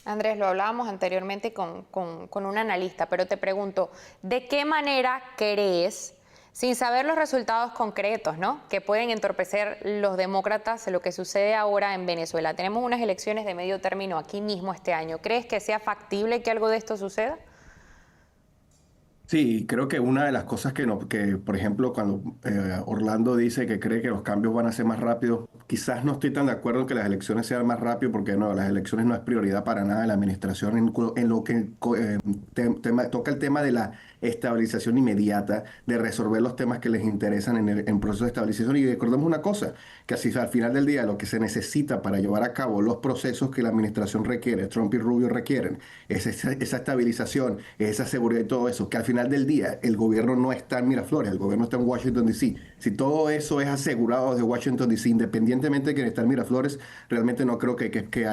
Andrés, lo hablábamos anteriormente con un analista, pero te pregunto, ¿de qué manera crees, sin saber los resultados concretos, ¿no?, que pueden entorpecer los demócratas lo que sucede ahora en Venezuela? Tenemos unas elecciones de medio término aquí mismo este año. ¿Crees que sea factible que algo de esto suceda? Sí, creo que una de las cosas que por ejemplo, cuando Orlando dice que cree que los cambios van a ser más rápidos, quizás no estoy tan de acuerdo en que las elecciones sean más rápido, porque no, las elecciones no es prioridad para nada de la administración en lo que toca el tema de la estabilización inmediata, de resolver los temas que les interesan en proceso de estabilización. Y recordemos una cosa, que así al final del día lo que se necesita para llevar a cabo los procesos que la administración requiere, Trump y Rubio requieren, es esa estabilización, esa seguridad y todo eso, que al final del día el gobierno no está en Miraflores, el gobierno está en Washington, D.C. Si todo eso es asegurado desde Washington, D.C., independientemente de que esté en Miraflores, realmente no creo que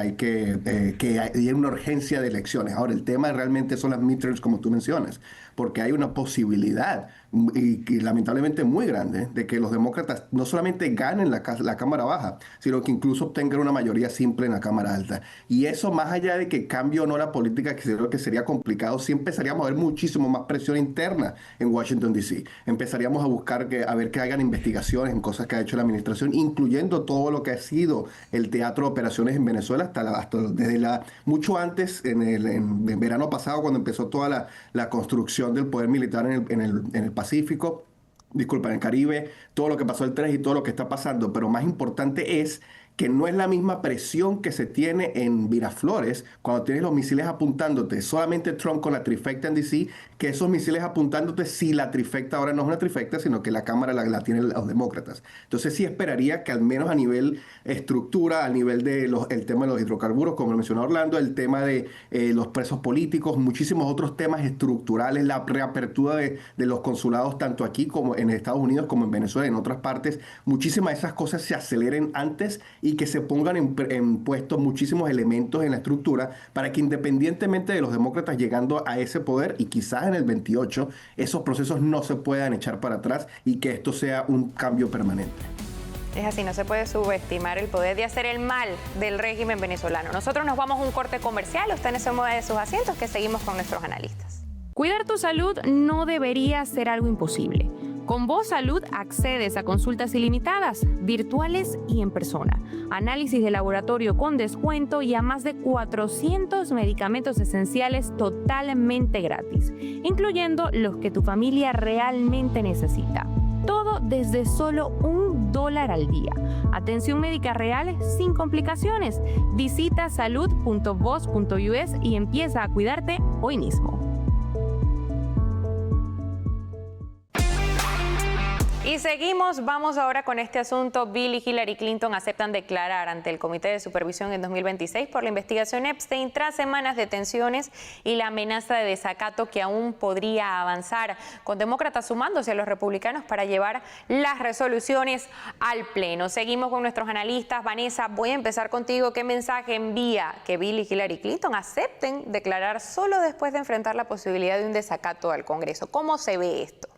haya una urgencia de elecciones. Ahora, el tema realmente son las midterms, como tú mencionas, porque hay una posibilidad y lamentablemente muy grande de que los demócratas no solamente ganen la Cámara Baja, sino que incluso obtengan una mayoría simple en la Cámara Alta. Y eso, más allá de que cambie o no la política, que creo que sería complicado, sí empezaríamos a ver muchísimo más presión interna en Washington, D.C. Empezaríamos a buscar a ver que hagan investigaciones en cosas que ha hecho la administración, incluyendo todo lo que ha sido el teatro de operaciones en Venezuela, hasta desde mucho antes, en el verano pasado, cuando empezó toda la construcción del poder militar en el Pacífico, disculpa, en el Caribe, todo lo que pasó el 3 y todo lo que está pasando. Pero más importante es que no es la misma presión que se tiene en Miraflores cuando tienes los misiles apuntándote, solamente Trump con la trifecta en D.C., que esos misiles apuntándote si la trifecta ahora no es una trifecta, sino que la Cámara la tienen los demócratas. Entonces sí esperaría que al menos a nivel estructura, a nivel de el tema de los hidrocarburos, como lo mencionó Orlando, el tema de los presos políticos, muchísimos otros temas estructurales, la reapertura de los consulados tanto aquí como en Estados Unidos como en Venezuela y en otras partes, muchísimas de esas cosas se aceleren antes y que se pongan en puestos muchísimos elementos en la estructura para que, independientemente de los demócratas llegando a ese poder y quizás en el 28, esos procesos no se puedan echar para atrás y que esto sea un cambio permanente. Es así, no se puede subestimar el poder de hacer el mal del régimen venezolano. Nosotros nos vamos a un corte comercial, usted no se mueve de sus asientos, que seguimos con nuestros analistas. Cuidar tu salud no debería ser algo imposible. Con Voz Salud accedes a consultas ilimitadas, virtuales y en persona, análisis de laboratorio con descuento y a más de 400 medicamentos esenciales totalmente gratis, incluyendo los que tu familia realmente necesita. Todo desde solo $1 al día. Atención médica real sin complicaciones. Visita salud.voz.us y empieza a cuidarte hoy mismo. Y seguimos, vamos ahora con este asunto. Bill y Hillary Clinton aceptan declarar ante el Comité de Supervisión en 2026 por la investigación Epstein tras semanas de tensiones y la amenaza de desacato que aún podría avanzar, con demócratas sumándose a los republicanos para llevar las resoluciones al Pleno. Seguimos con nuestros analistas. Vanessa, voy a empezar contigo. ¿Qué mensaje envía que Bill y Hillary Clinton acepten declarar solo después de enfrentar la posibilidad de un desacato al Congreso? ¿Cómo se ve esto?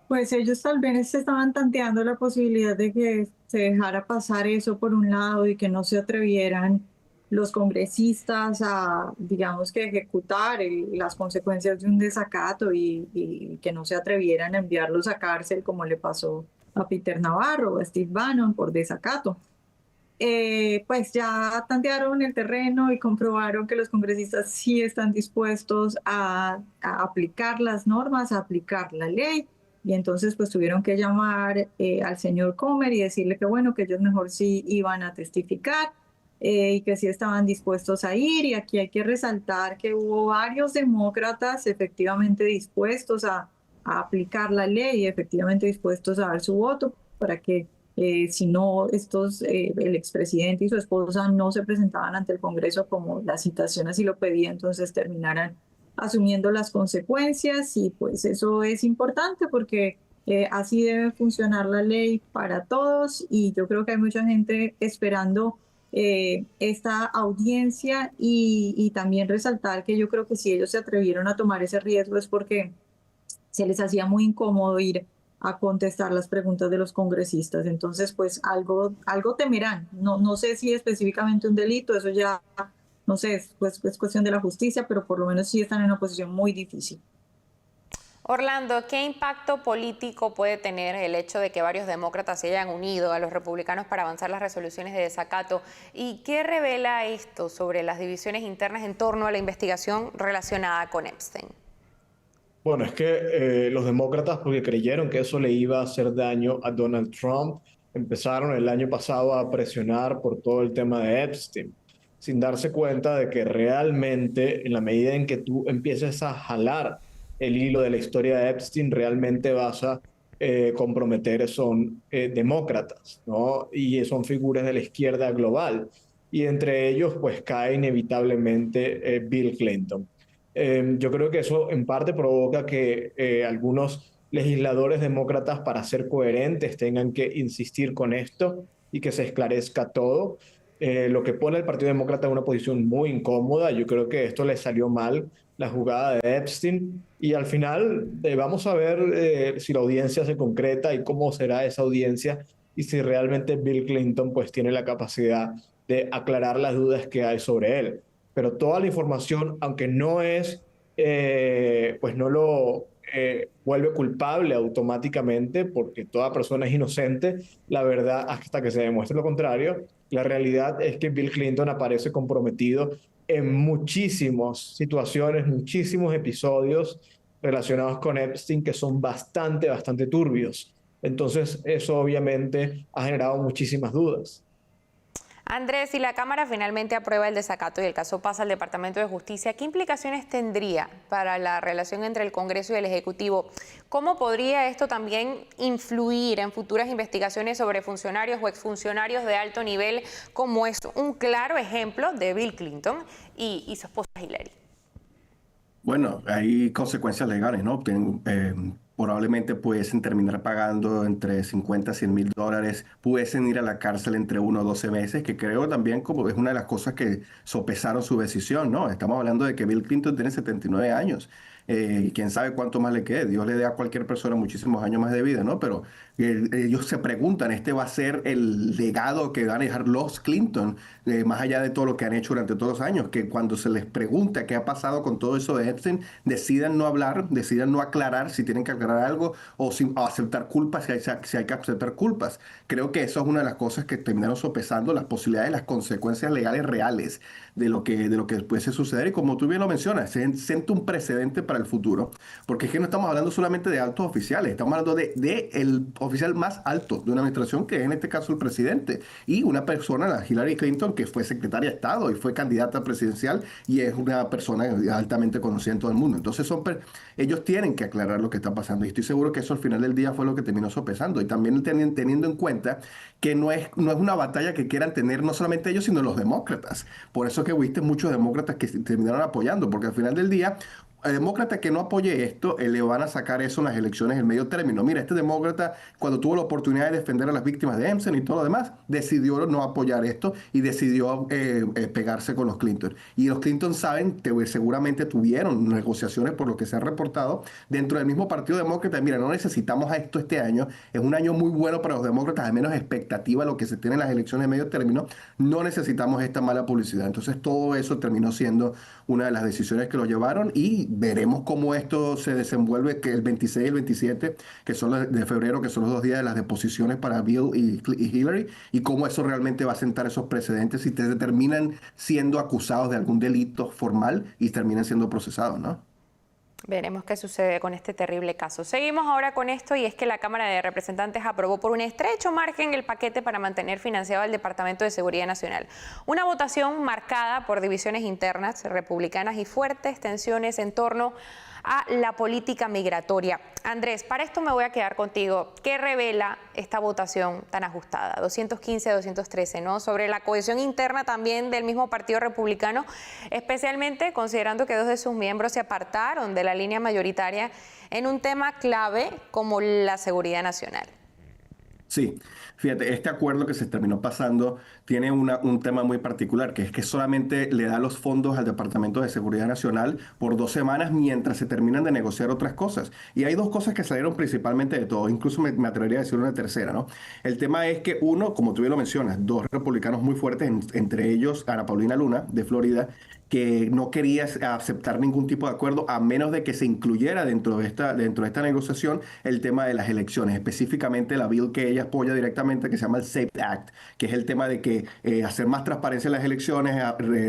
Pues ellos tal vez estaban tanteando la posibilidad de que se dejara pasar eso por un lado y que no se atrevieran los congresistas a, digamos, que ejecutar las consecuencias de un desacato y que no se atrevieran a enviarlos a cárcel como le pasó a Peter Navarro o a Steve Bannon por desacato. Pues ya tantearon el terreno y comprobaron que los congresistas sí están dispuestos a aplicar las normas, a aplicar la ley. Y entonces pues tuvieron que llamar al señor Comer y decirle que bueno, que ellos mejor sí iban a testificar y que sí estaban dispuestos a ir. Y aquí hay que resaltar que hubo varios demócratas efectivamente dispuestos a aplicar la ley, efectivamente dispuestos a dar su voto para que si no, el expresidente y su esposa no se presentaban ante el Congreso como la citación así lo pedía, entonces terminaran asumiendo las consecuencias, y pues eso es importante porque así debe funcionar la ley para todos, y yo creo que hay mucha gente esperando esta audiencia, y también resaltar que yo creo que si ellos se atrevieron a tomar ese riesgo es porque se les hacía muy incómodo ir a contestar las preguntas de los congresistas. Entonces, pues algo temerán. No sé si específicamente un delito, eso ya, no sé, es cuestión de la justicia, pero por lo menos sí están en una posición muy difícil. Orlando, ¿qué impacto político puede tener el hecho de que varios demócratas se hayan unido a los republicanos para avanzar las resoluciones de desacato? ¿Y qué revela esto sobre las divisiones internas en torno a la investigación relacionada con Epstein? Bueno, es que los demócratas, porque creyeron que eso le iba a hacer daño a Donald Trump, empezaron el año pasado a presionar por todo el tema de Epstein, sin darse cuenta de que realmente en la medida en que tú empieces a jalar el hilo de la historia de Epstein, realmente vas a comprometer son demócratas, ¿no? Y son figuras de la izquierda global. Y entre ellos, pues cae inevitablemente Bill Clinton. Yo creo que eso en parte provoca que algunos legisladores demócratas, para ser coherentes, tengan que insistir con esto y que se esclarezca todo. Lo que pone al Partido Demócrata en una posición muy incómoda. Yo creo que esto le salió mal, la jugada de Epstein, y al final vamos a ver si la audiencia se concreta y cómo será esa audiencia, y si realmente Bill Clinton pues tiene la capacidad de aclarar las dudas que hay sobre él. Pero toda la información, aunque no es, pues no lo vuelve culpable automáticamente, porque toda persona es inocente, la verdad, hasta que se demuestre lo contrario, la realidad es que Bill Clinton aparece comprometido en muchísimas situaciones, muchísimos episodios relacionados con Epstein que son bastante turbios. Entonces, eso obviamente ha generado muchísimas dudas. Andrés, si la Cámara finalmente aprueba el desacato y el caso pasa al Departamento de Justicia, ¿qué implicaciones tendría para la relación entre el Congreso y el Ejecutivo? ¿Cómo podría esto también influir en futuras investigaciones sobre funcionarios o exfuncionarios de alto nivel, como es un claro ejemplo de Bill Clinton y su esposa Hillary? Bueno, hay consecuencias legales, ¿no? Probablemente pudiesen terminar pagando entre 50 a 100 mil dólares, pudiesen ir a la cárcel entre 1 o 12 meses, que creo también como es una de las cosas que sopesaron su decisión, ¿no? Estamos hablando de que Bill Clinton tiene 79 años. Quién sabe cuánto más le quede. Dios le dé a cualquier persona muchísimos años más de vida, ¿no? Pero ellos se preguntan, ¿este va a ser el legado que van a dejar los Clinton, más allá de todo lo que han hecho durante todos los años? Que cuando se les pregunta qué ha pasado con todo eso de Epstein, decidan no hablar, decidan no aclarar si tienen que aclarar algo, o aceptar culpas si hay que aceptar culpas. Creo que eso es una de las cosas que terminaron sopesando las posibilidades, las consecuencias legales reales de lo que puede suceder. Y como tú bien lo mencionas, se siente un precedente para el futuro, porque es que no estamos hablando solamente de altos oficiales, estamos hablando de el oficial más alto de una administración, que es en este caso el presidente, y una persona, la Hillary Clinton, que fue secretaria de Estado y fue candidata presidencial y es una persona altamente conocida en todo el mundo. Entonces ellos tienen que aclarar lo que está pasando, y estoy seguro que eso al final del día fue lo que terminó sopesando, y también teniendo en cuenta que no es una batalla que quieran tener no solamente ellos, sino los demócratas. Por eso que viste muchos demócratas que terminaron apoyando, porque al final del día, el demócrata que no apoye esto, le van a sacar eso en las elecciones en medio término. Mira, este demócrata, cuando tuvo la oportunidad de defender a las víctimas de Epstein y todo lo demás, decidió no apoyar esto y decidió pegarse con los Clinton. Y los Clinton saben, seguramente tuvieron negociaciones, por lo que se ha reportado, dentro del mismo Partido Demócrata. Mira, no necesitamos a esto este año, es un año muy bueno para los demócratas, al menos expectativa de lo que se tiene en las elecciones de medio término, no necesitamos esta mala publicidad. Entonces todo eso terminó siendo una de las decisiones que lo llevaron, y veremos cómo esto se desenvuelve, que el 26 y el 27, que son los de febrero, que son los 2 días de las deposiciones para Bill y Hillary, y cómo eso realmente va a sentar esos precedentes si terminan siendo acusados de algún delito formal y terminan siendo procesados, ¿no? Veremos qué sucede con este terrible caso. Seguimos ahora con esto, y es que la Cámara de Representantes aprobó por un estrecho margen el paquete para mantener financiado el Departamento de Seguridad Nacional. Una votación marcada por divisiones internas republicanas y fuertes tensiones en torno a la política migratoria. Andrés, para esto me voy a quedar contigo. ¿Qué revela esta votación tan ajustada? 215-213, ¿no? Sobre la cohesión interna también del mismo Partido Republicano, especialmente considerando que dos de sus miembros se apartaron de la línea mayoritaria en un tema clave como la seguridad nacional. Sí, fíjate, este acuerdo que se terminó pasando tiene un tema muy particular, que es que solamente le da los fondos al Departamento de Seguridad Nacional por 2 semanas mientras se terminan de negociar otras cosas. Y hay 2 cosas que salieron principalmente de todo, incluso me atrevería a decir una tercera, ¿no? El tema es que uno, como tú bien lo mencionas, 2 republicanos muy fuertes, entre ellos Ana Paulina Luna, de Florida, que no quería aceptar ningún tipo de acuerdo a menos de que se incluyera dentro de esta negociación el tema de las elecciones, específicamente la bill que ella apoya directamente, que se llama el SAFE Act, que es el tema de que hacer más transparencia en las elecciones,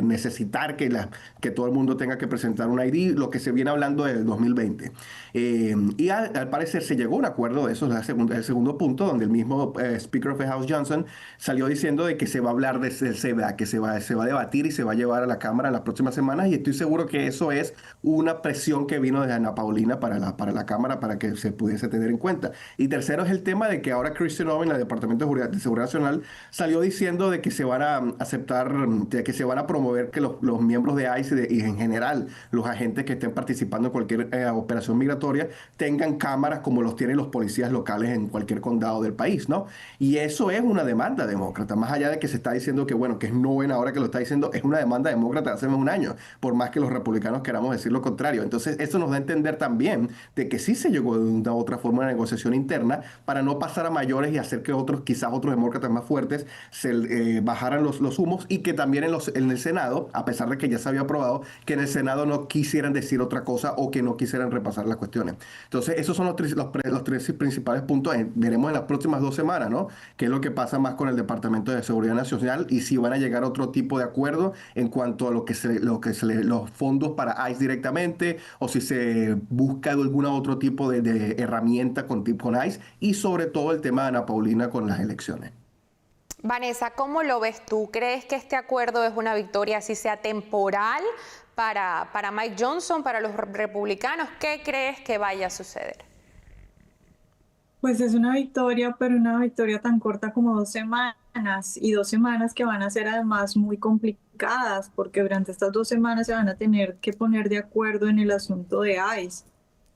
necesitar que todo el mundo tenga que presentar un ID, lo que se viene hablando desde el 2020. Y al parecer se llegó a un acuerdo de eso, es el segundo punto, donde el mismo Speaker of the House Johnson salió diciendo de que se va a hablar del SAFE Act, que se va a debatir y se va a llevar a la Cámara en las próximas semanas, y estoy seguro que eso es una presión que vino de Ana Paulina para la Cámara para que se pudiese tener en cuenta. Y tercero es el tema de que ahora Kristen Noem, el Departamento de Seguridad Nacional, salió diciendo de que se van a aceptar, de que se van a promover que los miembros de ICE y en general los agentes que estén participando en cualquier operación migratoria tengan cámaras como los tienen los policías locales en cualquier condado del país, ¿no? Y eso es una demanda demócrata, más allá de que se está diciendo que, bueno, que es Noem ahora que lo está diciendo, es una demanda demócrata hace un año, por más que los republicanos queramos decir lo contrario. Entonces, eso nos da a entender también de que sí se llegó de una u otra forma a una negociación interna para no pasar a mayores y hacer que quizás otros demócratas más fuertes se bajaran los humos, y que también en el Senado, a pesar de que ya se había aprobado, que en el Senado no quisieran decir otra cosa o que no quisieran repasar las cuestiones. Entonces, esos son los tres principales puntos. Veremos en las próximas 2 semanas, ¿no? Qué es lo que pasa más con el Departamento de Seguridad Nacional y si van a llegar a otro tipo de acuerdo en cuanto a los fondos para ICE directamente, o si se busca algún otro tipo de herramienta con ICE, y sobre todo el tema de Ana Paulina con las elecciones. Vanessa, ¿cómo lo ves tú? ¿Crees que este acuerdo es una victoria, así sea temporal, para Mike Johnson, para los republicanos? ¿Qué crees que vaya a suceder? Pues es una victoria, pero una victoria tan corta como 2 semanas, y 2 semanas que van a ser además muy complicadas, porque durante estas 2 semanas se van a tener que poner de acuerdo en el asunto de ICE.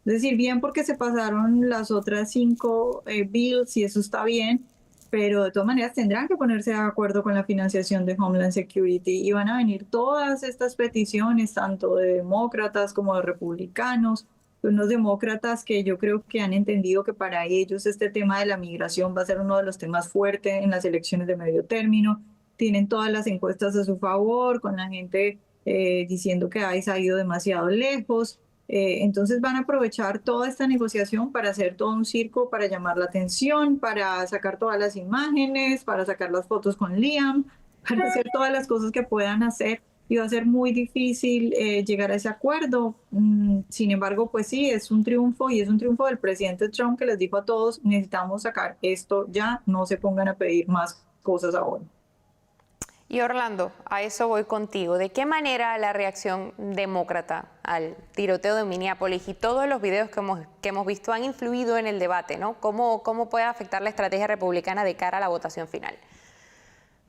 Es decir, bien porque se pasaron las otras 5 bills y eso está bien, pero de todas maneras tendrán que ponerse de acuerdo con la financiación de Homeland Security, y van a venir todas estas peticiones, tanto de demócratas como de republicanos, unos demócratas que yo creo que han entendido que para ellos este tema de la migración va a ser uno de los temas fuertes en las elecciones de medio término. Tienen todas las encuestas a su favor, con la gente diciendo que ICE ha ido demasiado lejos. Entonces van a aprovechar toda esta negociación para hacer todo un circo, para llamar la atención, para sacar todas las imágenes, para sacar las fotos con Liam, para hacer todas las cosas que puedan hacer, y va a ser muy difícil llegar a ese acuerdo. Sin embargo, pues sí, es un triunfo, y es un triunfo del presidente Trump, que les dijo a todos: necesitamos sacar esto ya, no se pongan a pedir más cosas ahora. Y Orlando, a eso voy contigo. ¿De qué manera la reacción demócrata al tiroteo de Minneapolis y todos los videos que hemos visto han influido en el debate, ¿no? ¿Cómo puede afectar la estrategia republicana de cara a la votación final?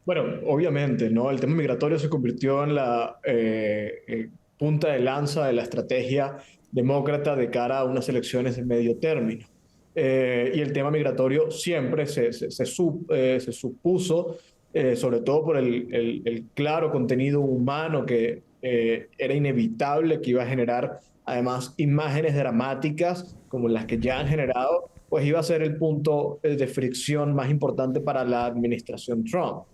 Bueno, obviamente, ¿no? El tema migratorio se convirtió en la punta de lanza de la estrategia demócrata de cara a unas elecciones de medio término. Y el tema migratorio siempre se supuso, sobre todo por el claro contenido humano que era inevitable que iba a generar, además, imágenes dramáticas como las que ya han generado, pues iba a ser el punto de fricción más importante para la administración Trump.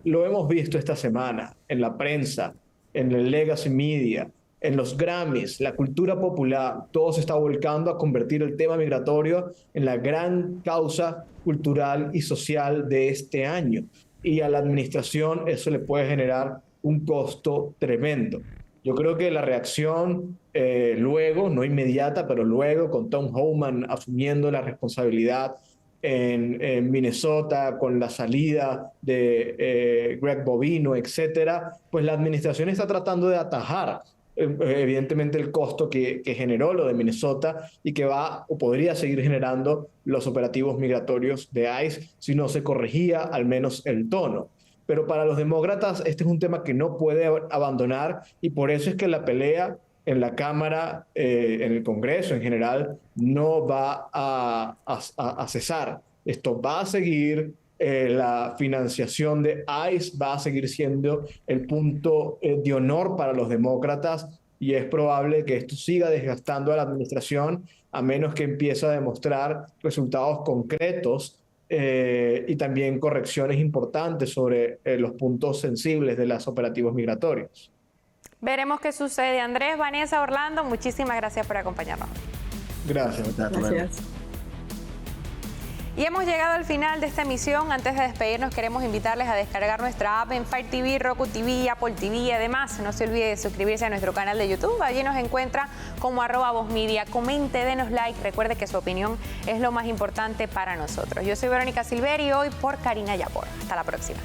Lo hemos visto esta semana en la prensa, en el legacy media, en los Grammys, la cultura popular. Todo se está volcando a convertir el tema migratorio en la gran causa cultural y social de este año. Y a la administración eso le puede generar un costo tremendo. Yo creo que la reacción luego, no inmediata, pero luego, con Tom Homan asumiendo la responsabilidad en Minnesota, con la salida de Greg Bovino, etcétera, pues la administración está tratando de atajar evidentemente el costo que generó lo de Minnesota y que va o podría seguir generando los operativos migratorios de ICE si no se corregía al menos el tono. Pero para los demócratas este es un tema que no puede abandonar y por eso es que la pelea en la Cámara, en el Congreso en general, no va a cesar. Esto va a seguir. La financiación de ICE va a seguir siendo el punto de honor para los demócratas y es probable que esto siga desgastando a la administración a menos que empiece a demostrar resultados concretos y también correcciones importantes sobre los puntos sensibles de los operativos migratorios. Veremos qué sucede. Andrés, Vanessa, Orlando, muchísimas gracias por acompañarnos. Gracias. Gracias. Y hemos llegado al final de esta emisión. Antes de despedirnos, queremos invitarles a descargar nuestra app en Fire TV, Roku TV, Apple TV y además no se olvide de suscribirse a nuestro canal de YouTube. Allí nos encuentra como @VozMedia. Comente, denos like. Recuerde que su opinión es lo más importante para nosotros. Yo soy Verónica Silveri, hoy por Karina Yapor. Hasta la próxima.